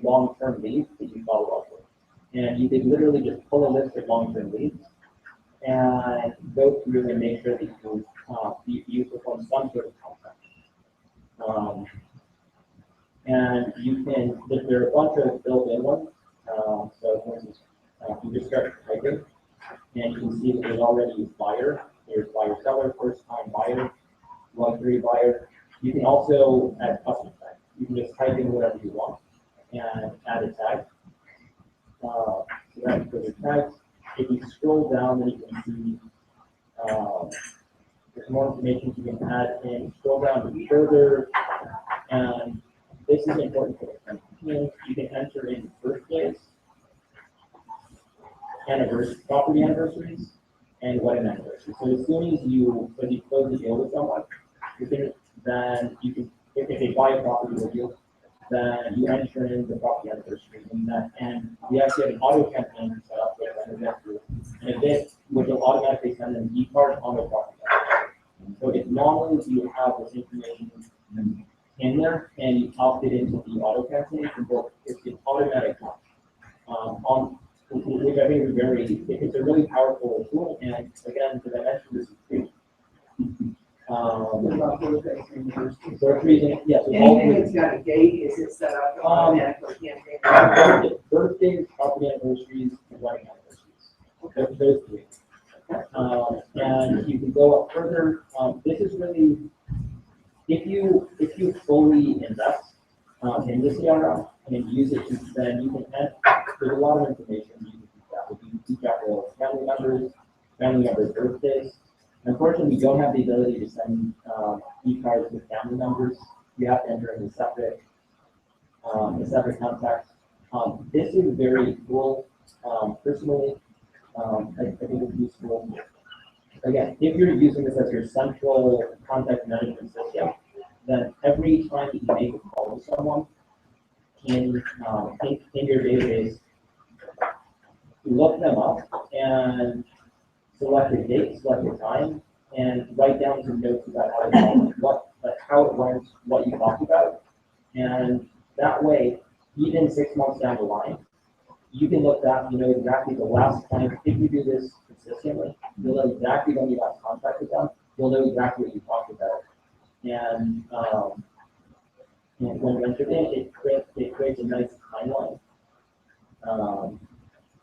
Speaker 1: long-term leads that you follow up with, and you can literally just pull a list of long-term leads and go through and make sure that you perform some sort of contact. And there are a bunch of built-in ones. So for instance, you just start typing, and you can see that there's already buyer, there's buyer seller, first time buyer, luxury buyer. You can also add custom tags. You can just type in whatever you want and add a tag. So that's for the tags. If you scroll down, then you can see there's more information you can add in. Scroll down further, and this is important for the campaign. You can enter in birthdays, property anniversaries, and wedding anniversaries. So as soon as you close the deal with someone, if they buy a property with you, then you enter in the property anniversary, and we actually have an auto campaign set up with an event which will automatically send an e-card on the property. So as long as you have this information in there and you opt it into the auto campaign, it's an automatic which I think is it's a really powerful tool, and again, as I mentioned, this is free.
Speaker 8: Anything that's got a date, is it set up automatically?
Speaker 1: Birthdays, property anniversaries, and wedding anniversaries. Those three. And you can go up further. This is really, if you fully invest in this CRM and use it, then you can add. There's a lot of information you can keep track of family members' birthdays. Unfortunately, we don't have the ability to send e-cards with family members. You have to enter in a separate contact. This is very cool. Personally, I think it's useful. Again, if you're using this as your central contact management system, then every time that you make a call to someone in your database, look them up and select a date, select a time, and write down some notes about how it went, what you talked about. And that way, even 6 months down the line, you can look back, you know exactly the last time. If you do this consistently, you'll know exactly when you last contacted them. You'll know exactly what you talked about. And when you enter it creates a nice timeline.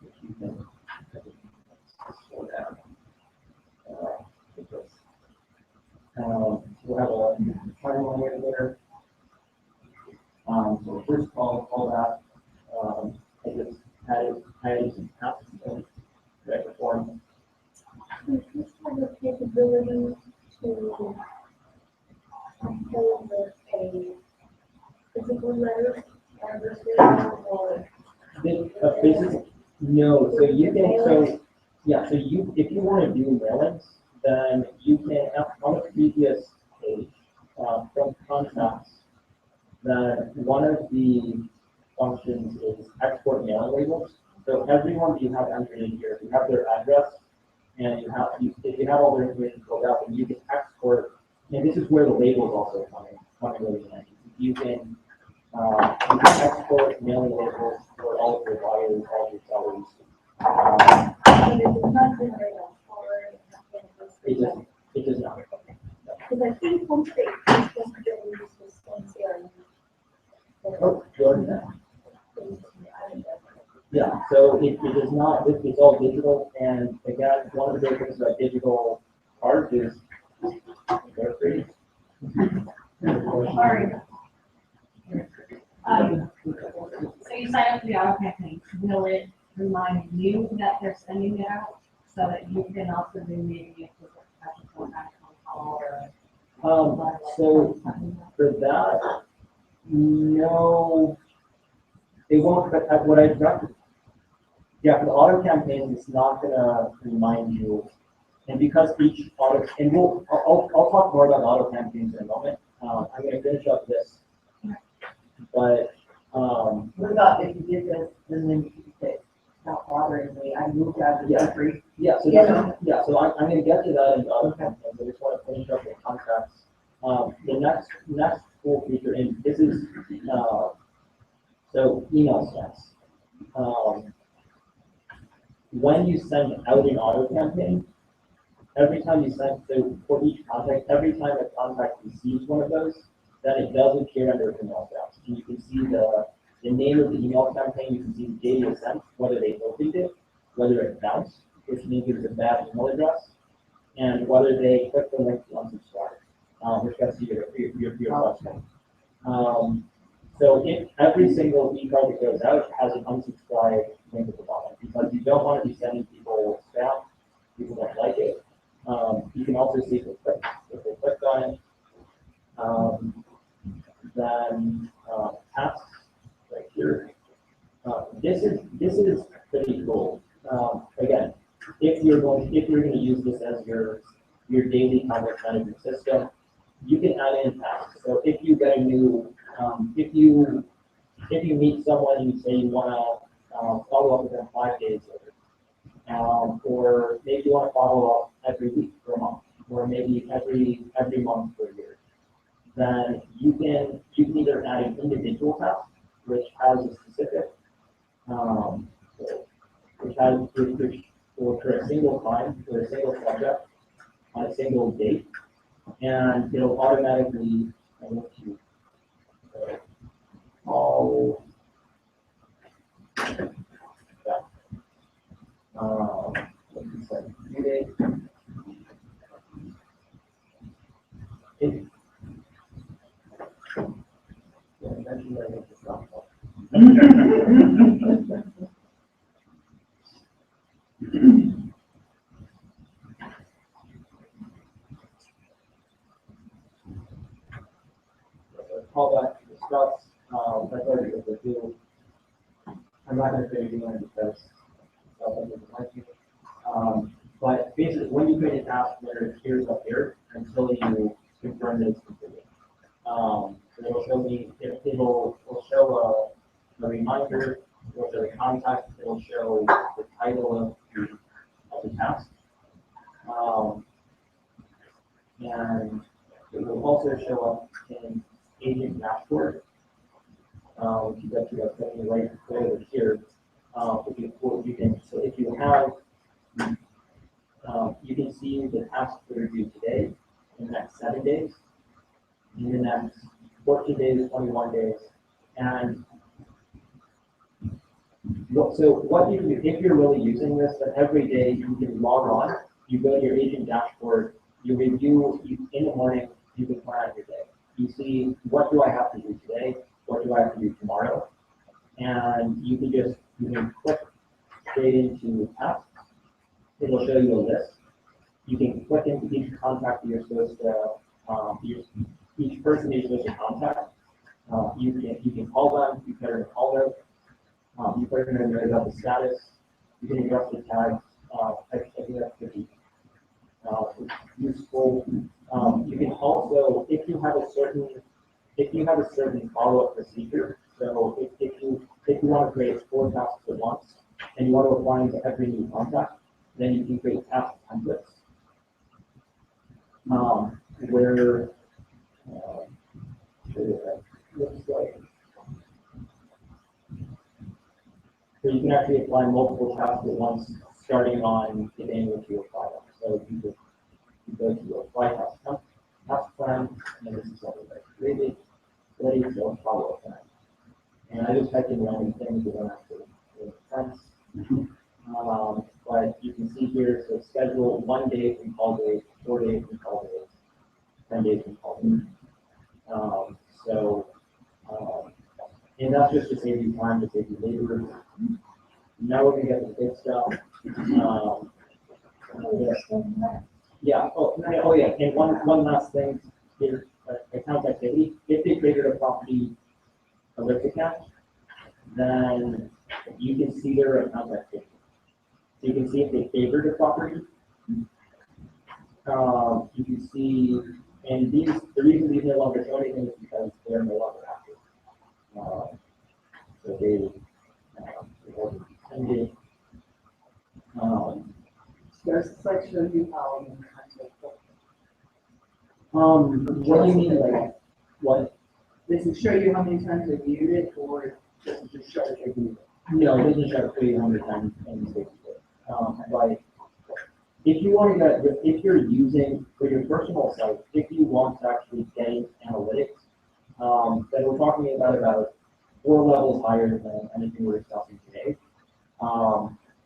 Speaker 1: Which you can slow down. We'll have a timeline right there. So the first call that I just added some tasks in right before.
Speaker 11: This kind of taken ability to hold a physical letter or
Speaker 1: No, so you can, so, yeah, so you, if you want to do mailings, then you can, on the previous page, from contacts, then one of the functions is export mailing labels. So everyone that you have entered in here, you have their address, and if you have all their information filled out, then you can export, and this is where the labels also come in really handy. You can export mailing labels for all of your buyers, all of your sellers. It does not.
Speaker 11: because I think home state is supposed to use this one here.
Speaker 1: Oh, Jordan. Yeah, so it is not, it's all digital, and again, one of the big things about digital art is they're free.
Speaker 12: Sorry. So you sign up for the auto campaign, will it remind you that they're sending it out so that you can also do maybe a phone call or?
Speaker 1: So for that, no, they won't, but what I've done, yeah, for the auto campaigns, it's not gonna remind you. And because each auto, and I'll talk more about auto campaigns in a moment. I'm gonna finish up this. But,
Speaker 2: What about if you did this, and then you could say, stop bothering me, I moved out of the
Speaker 1: Yeah.
Speaker 2: country.
Speaker 1: yeah, so that's, so I'm gonna get to that in the auto campaigns. I just wanna finish up the contracts. The next cool feature, and this is, so email sends. When you send out an auto campaign, every time you send, so for each contact, every time a contact receives one of those, then it does appear under email stats. And you can see the name of the email campaign, you can see the date it was sent, whether they opened it, whether it bounced, which means it was a bad email address, and whether they clicked the link to unsubscribe, which gets to your question. So if every single e-card that goes out has an unsubscribe link at the bottom, because you don't want to be sending people spam, people don't like it. You can also see if they clicked on it. Then tasks right here. This is pretty cool. Again, if you're going to use this as your daily contact management system, you can add in tasks. So if you get a new, if you meet someone and you say you want to follow up with them 5 days later, or maybe you want to follow up every week for a month, or maybe every month for a year, then you can either add an individual task, which has a specific, which will for a single time, for a single subject, on a single date, and it'll automatically, I want to all that. What you said, due date. Yeah, eventually I get to stop. Call back to discuss, that's already what they do. I'm not gonna say anything on it because I don't like you. But basically, when you create a task, there it appears up here until you confirm that it's completed. So it'll show me, it'll show a reminder, it'll show the contact, it'll show the title of the task. And it will also show up in agent dashboard, which is actually right over here. If you have, you can see the tasks that are due today, in the next 7 days, in the next 14 days, 21 days, and what you do, if you're really using this, then every day you can log on, you go to your agent dashboard, you review, in the morning, you can plan your day. You see, what do I have to do today? What do I have to do tomorrow? And you can click straight into tasks. It'll show you a list. You can click into each contact that you're supposed to, each person you're supposed to contact. You can call them, you put in a call note, you put in a note about the status, you can adjust the tags, I think that's pretty useful. You can also, if you have a certain follow-up procedure, so if you want to create 4 tasks at once and you want to apply them to every new contact, then you can create task templates. Where looks like, so you can actually apply multiple tasks at once, starting on the day in which you apply them. So you go to apply task plan, and this is something that's created, ready to follow up plan. And I just typed in random things that don't actually make sense. But you can see here, so schedule 1 day from call date, 4 days from call date, 10 days from call date. And that's just to save you time, to save you labor. Now we're gonna get the good stuff. Yeah, oh yeah, and one last thing here, account activity. If they triggered a property alert account, then you can see their account activity. So you can see if they favored a property. You can see, and the reason these no longer show anything is because they're no longer active. So they wasn't intended.
Speaker 2: There's a section of you following.
Speaker 1: What do you mean, like, what?
Speaker 2: Does it show you how many times they viewed it, or does it just show that they viewed it?
Speaker 1: No, it doesn't show 300 times in Facebook. But if you want to if you're using for your personal site, if you want to actually gain analytics, then we're talking about 4 levels higher than anything we're discussing today.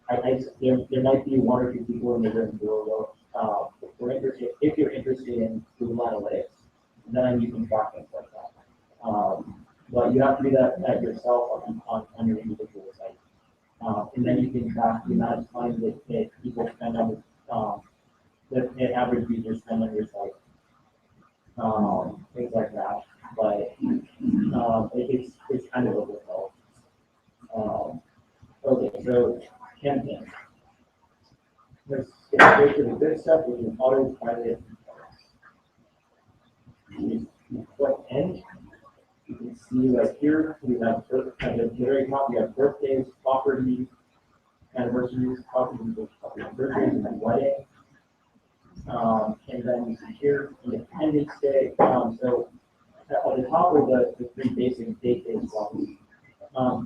Speaker 1: There might be 1 or 2 people in the room who are, if you're interested in Google Analytics, then you can track things like that. But you have to do that yourself on your individual site. And then you can track the amount of time that people spend on the average user spend on your site. Things like that. But it's kind of overkill. Okay, so campaign. Let's go to the good stuff, which is autopilot. You click end. You can see right here, we have at the very top, we have birthdays, properties, anniversaries, properties, birthdays, and then wedding. And then you see here, Independence Day. So at the top are the 3 basic date-based ones.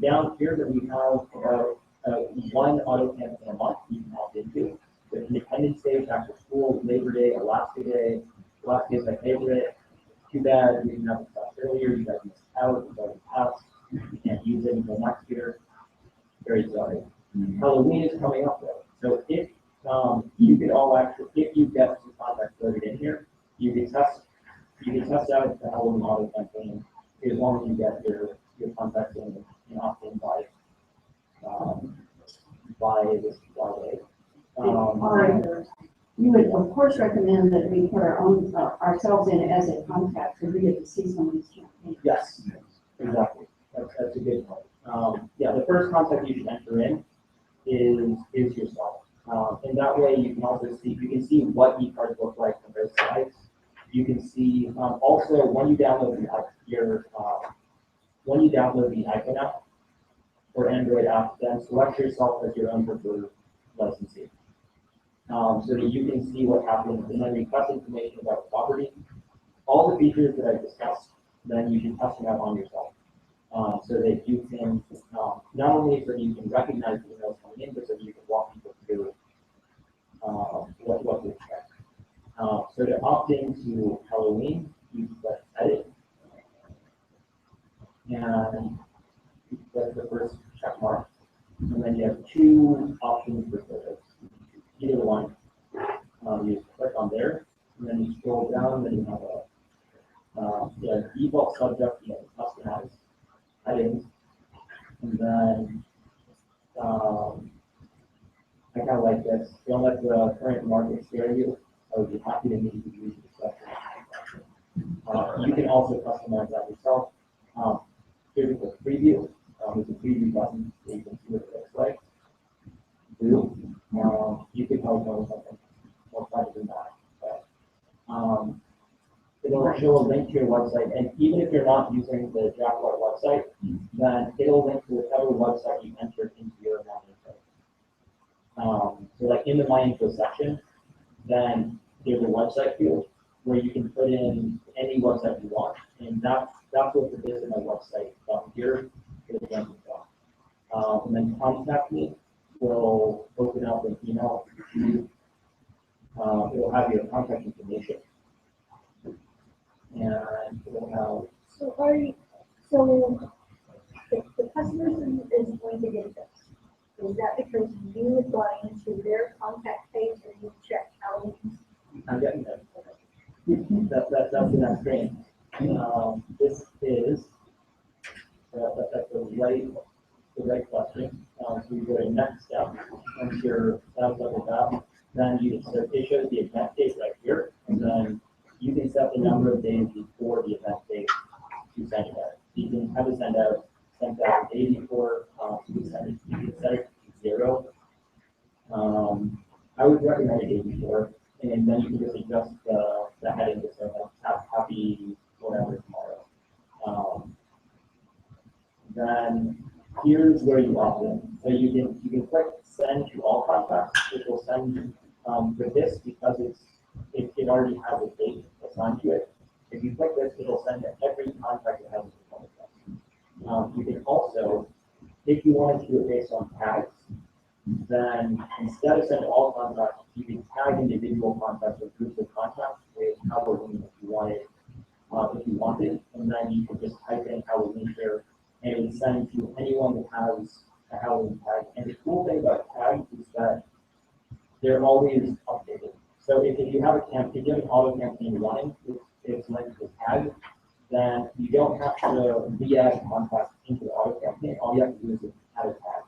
Speaker 1: Down here that we have about 1 auto campaign a month you can opt into. The Independence Day, back to school, Labor Day, Alaska Day. Alaska is my favorite. Too bad we didn't have the stuff earlier. You guys missed out. You guys passed. You can't use it until next year. Very sorry. Halloween is coming up though. So if you could all actually, if you get some contacts loaded in here, you can test out the Halloween auto campaign as long as you get your contacts in and opt in by this Friday.
Speaker 10: You would of course recommend that we put our own, ourselves in as a contact, so we get to see some of these campaigns.
Speaker 1: Yes, exactly. That's a good point. Yeah, the first contact you should enter in is yourself. And that way you can also see, you can see what e-cards look like from both sides. You can see, also when you download when you download the iPhone app or Android app, then select yourself as your own preferred licensee. So that you can see what happens and then request information about property. All the features that I discussed, then you can test them out on yourself. So that you can, not only so that you can recognize the emails coming in, but so that you can walk people through what to expect. So to opt into Halloween, you click edit. And you click the first check mark. And then you have 2 options for photos. Either one. You click on there, and then you scroll down, then you have a default subject, you have customize headings, and then I kind of like this. Don't let the current market scare you. I would be happy to meet with you to discuss it. You can also customize that yourself. Here's a quick preview. There's a preview button so you can see what it looks like. You can probably know something more funny than that. But, it'll show a link to your website, and even if you're not using the Jaguar website, then it'll link to whatever website you entered into your My Info. So like in the My Info section, then there's a website field where you can put in any website you want, and that's what the Visit My Website button here is going to do. And then Contact Me will open up an email to you. It will have your contact information. And we'll have,
Speaker 11: So are you, so the customer is going to get this. Is that because you are going to their contact page and you check how?
Speaker 1: I'm getting there. That's the next thing. This is, that's the right question. So you go to next step, once you're set up with that, then you, so it shows the event date right here, and then you can set the number of days before the event date to send it out. You can have it sent out a day before, you can set it to 0. I would recommend a day before, and then you can just adjust the heading to say happy whatever tomorrow. Then here's where you opt in. So you can click send to all contacts, which will send for this because it already has a date assigned to it. If you click this, it'll send to every contact that has a contact. You can also, if you wanted to do it based on tags, then instead of send to all contacts, you can tag individual contacts or groups of contacts with Halloween if you wanted, and then you can just type in Halloween here, and it would send to anyone that has a Halloween tag. And the cool thing about tags is that they're always updated. So if you have an auto campaign running, it's linked to tag, then you don't have to re-add contacts into the auto campaign. All you have to do is add a tag.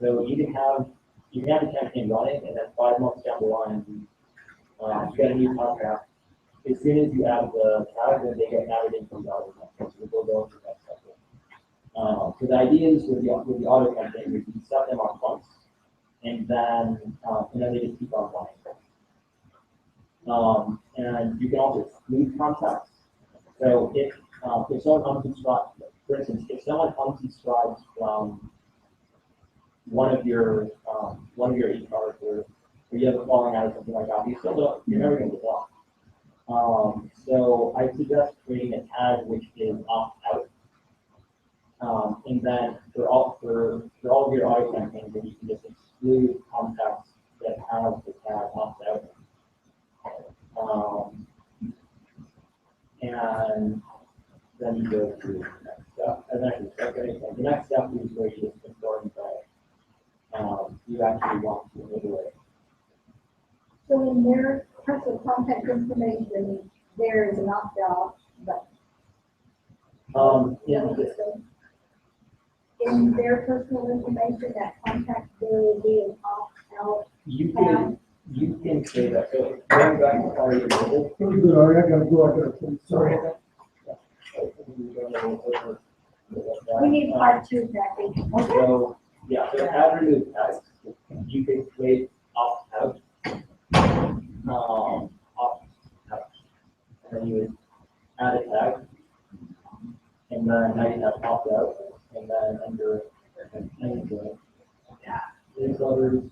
Speaker 1: So you can have a campaign running, and then 5 months down the line, you get a new contract. As soon as you add the tag, then they get added into the auto campaign. So we'll go into that section. So the idea is with the auto campaign, you can set them up once, and then they just keep on running. And you can also exclude contacts. So if someone unsubscribes, for instance, if someone unsubscribes from one of your e-cards or you have a falling out or something like that, you're never going to block. So I suggest creating a tag which is opt out. And then for all of your auto campaigns, then you can just exclude contacts that have the tag opt out. And then you go to the next step. And then the next step is where you just confirm that you actually want to iterate.
Speaker 11: So in their personal contact information, there is an opt-out button. In their personal information, that contact, there will be an opt-out.
Speaker 1: You can say that. So going back to Ari,
Speaker 9: Pretty good, Ari, I gotta go, sorry.
Speaker 11: We need part 2, Jackie.
Speaker 1: So yeah, so add remove tags. You can create opt out. Opt out. And then you would add a tag. And then now you have opt out. And then under newsletters.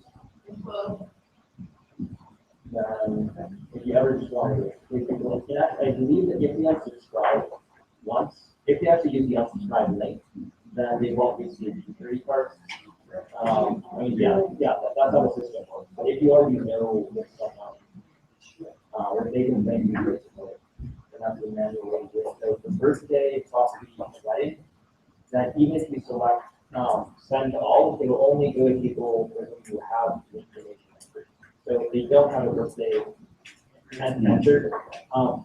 Speaker 1: If you ever just want to click the link, I believe that if you unsubscribe once, if you actually use the unsubscribe link, then they won't receive security cards. That's how the system works. But if you already know what's going on, or they can thank you for it, then that's the manual way to do it. So for birthday, property, wedding, then even if you select send all, it will only go to people for whom you have the information. So if they don't have a birthday entered,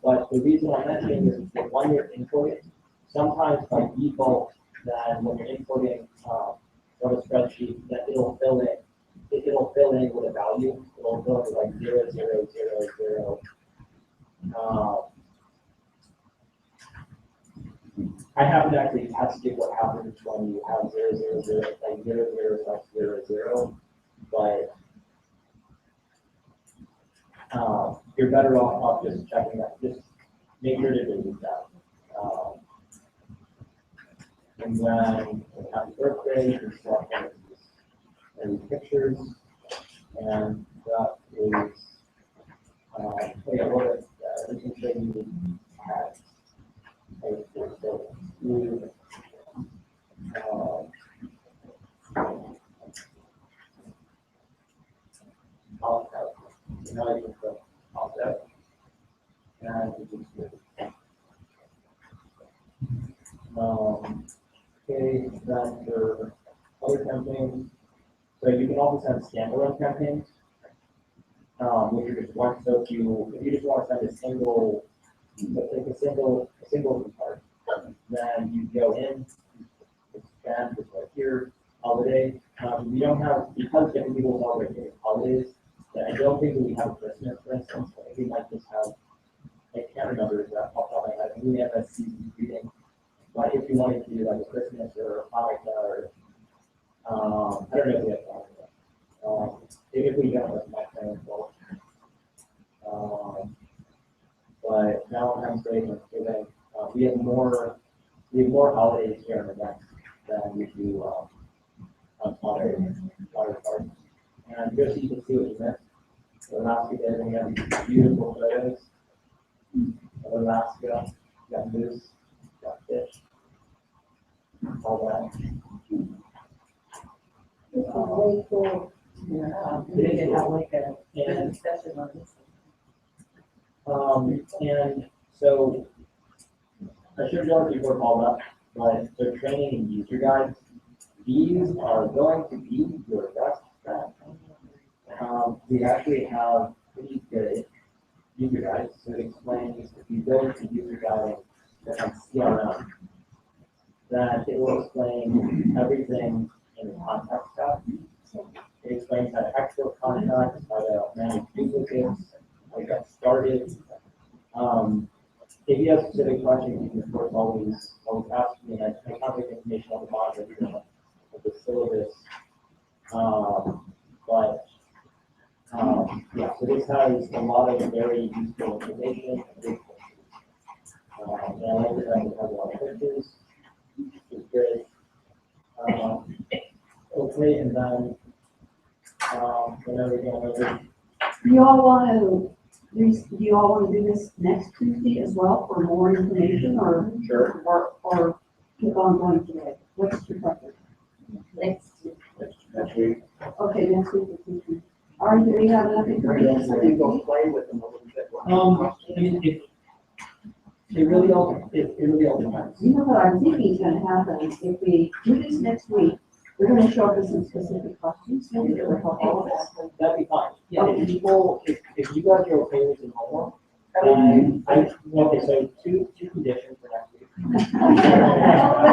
Speaker 1: but the reason I'm mentioning is that when you're inputting, sometimes by default, then when you're inputting from a spreadsheet, that it'll fill in it'll fill in with a value, it'll fill in like 0, 0, 0, 0. I haven't actually tested what happens when you have 0, 0, 0, like 0, 0, slash 0, 0, but you're better off just checking that, just make sure to delete that. And then happy birthday, you select one of these pictures, and that is, yeah, what we can show you at opt out. So now you can click opt out, and you can okay, then for other campaigns, so you can also send standalone campaigns, which are just one. So if you just want to send a single, like a single card, then you go in, expand just right here, holiday. We don't have, because different people celebrate holidays, I don't think that we have Christmas, for instance. I think we might just have, I can't remember that off the top of my head. I think we have a season greeting. But if you wanted to do like a Christmas or a Hanukkah or, I don't know if we have Hanukkah. If we don't, that's my plan as well. But Valentine's Day, Thanksgiving, we have more holidays here in the next than we do on other cards. And just so you can see what you missed. Alaska, we have beautiful photos of Alaska, got moose, got fish, all that.
Speaker 2: This is way cool.
Speaker 1: It is
Speaker 2: have like a
Speaker 1: and,
Speaker 2: discussion on this.
Speaker 1: and so I should have before called up, but they're training and user guides. These are going to be your best friend. We actually have pretty good user guides. So it explains if you go into user guide on CRM, that it will explain everything in the contact tab. It explains how to export contacts, how to manage duplicates, how to get started. If you have specific questions, you can of course always ask me, and I have contact information on the bottom of the syllabus. Yeah, so this has a lot of very useful information. And I like that it has a lot of pictures. It's good. Okay, and then whenever we're going over.
Speaker 10: Do you all want to do this next Tuesday as well for more information, or?
Speaker 1: Sure.
Speaker 10: Or keep on going today? What's your preference?
Speaker 1: Next week.
Speaker 10: Okay, next week is Tuesday. All right, do we have enough information?
Speaker 9: I think they'll play with them a little bit.
Speaker 1: I mean, it really all depends.
Speaker 10: You know what I'm thinking is gonna happen, if we do this next week, we're gonna show up with some specific questions, maybe that will help all of us.
Speaker 1: That'd be fine. Yeah, if you guys are okay with the homework, okay, so two conditions for next week.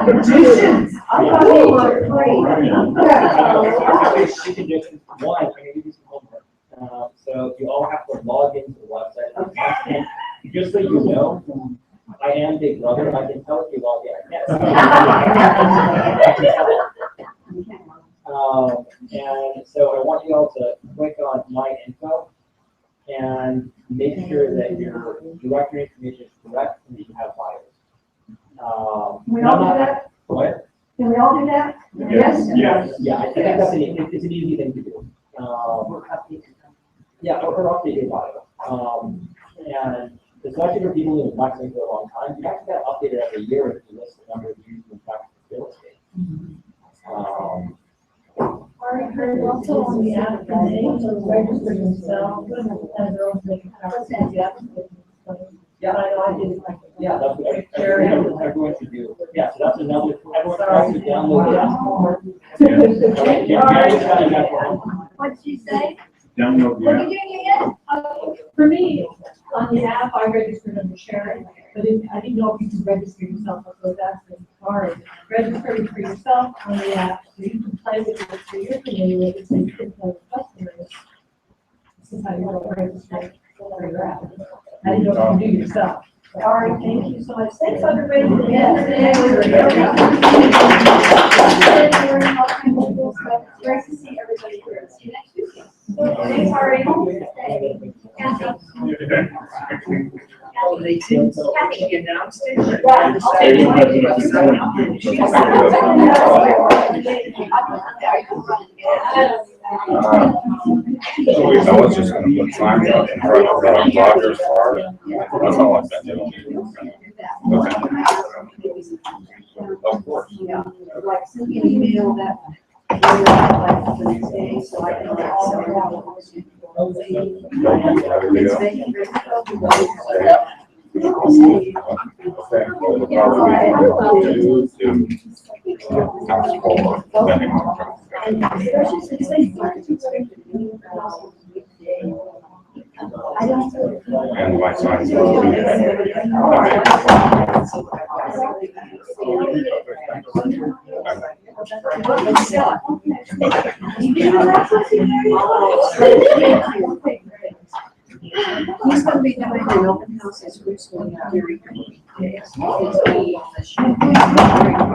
Speaker 10: Conditions? I thought they were free.
Speaker 1: Two conditions. One, I'm gonna give you some homework. So you all have to log into the website. And just so you know, I am Big Brother. I can tell if you log in. And so I want you all to click on My Info and make sure that your directory information is correct and that you have bios.
Speaker 10: Can we all do that?
Speaker 1: What?
Speaker 10: Can we all do that?
Speaker 7: Yes.
Speaker 1: Yeah, I think that's it's an easy thing to do. Yeah, or update your bio. And especially for people who've been flexing for a long time, you actually got to update it every year if you list the number of users in fact real estate.
Speaker 11: Are also on the app, can they register themselves and their own making
Speaker 1: Yeah,
Speaker 11: I did like.
Speaker 1: yeah, that's what everyone should do. Yeah, so that's another, everyone tries to download the app. Okay, Gary's got it back for him.
Speaker 3: What'd she say?
Speaker 7: Download the
Speaker 3: What are
Speaker 7: app.
Speaker 3: you doing again?
Speaker 11: For me, on the app, I registered under Sharon, but I didn't know if you could register yourself, so that's Or register for yourself on the app, so you can play with it for your community, so you can play with customers. This is how you want to register for your app. How do you know what you do yourself?
Speaker 6: All right, thank you so much. Thanks, everybody. Great to see everybody here. See you next week. Thanks, Ari.
Speaker 8: Oh, they didn't, she announced it.
Speaker 7: So we know it's just gonna put signs out in front of Rogers Park. That's all I've been doing. Of course.
Speaker 6: Yeah, like send me an email that, like, the next day, so I can let
Speaker 7: And my son's.
Speaker 6: He's gonna be doing an open house at school during the weekdays. He's gonna be on the show.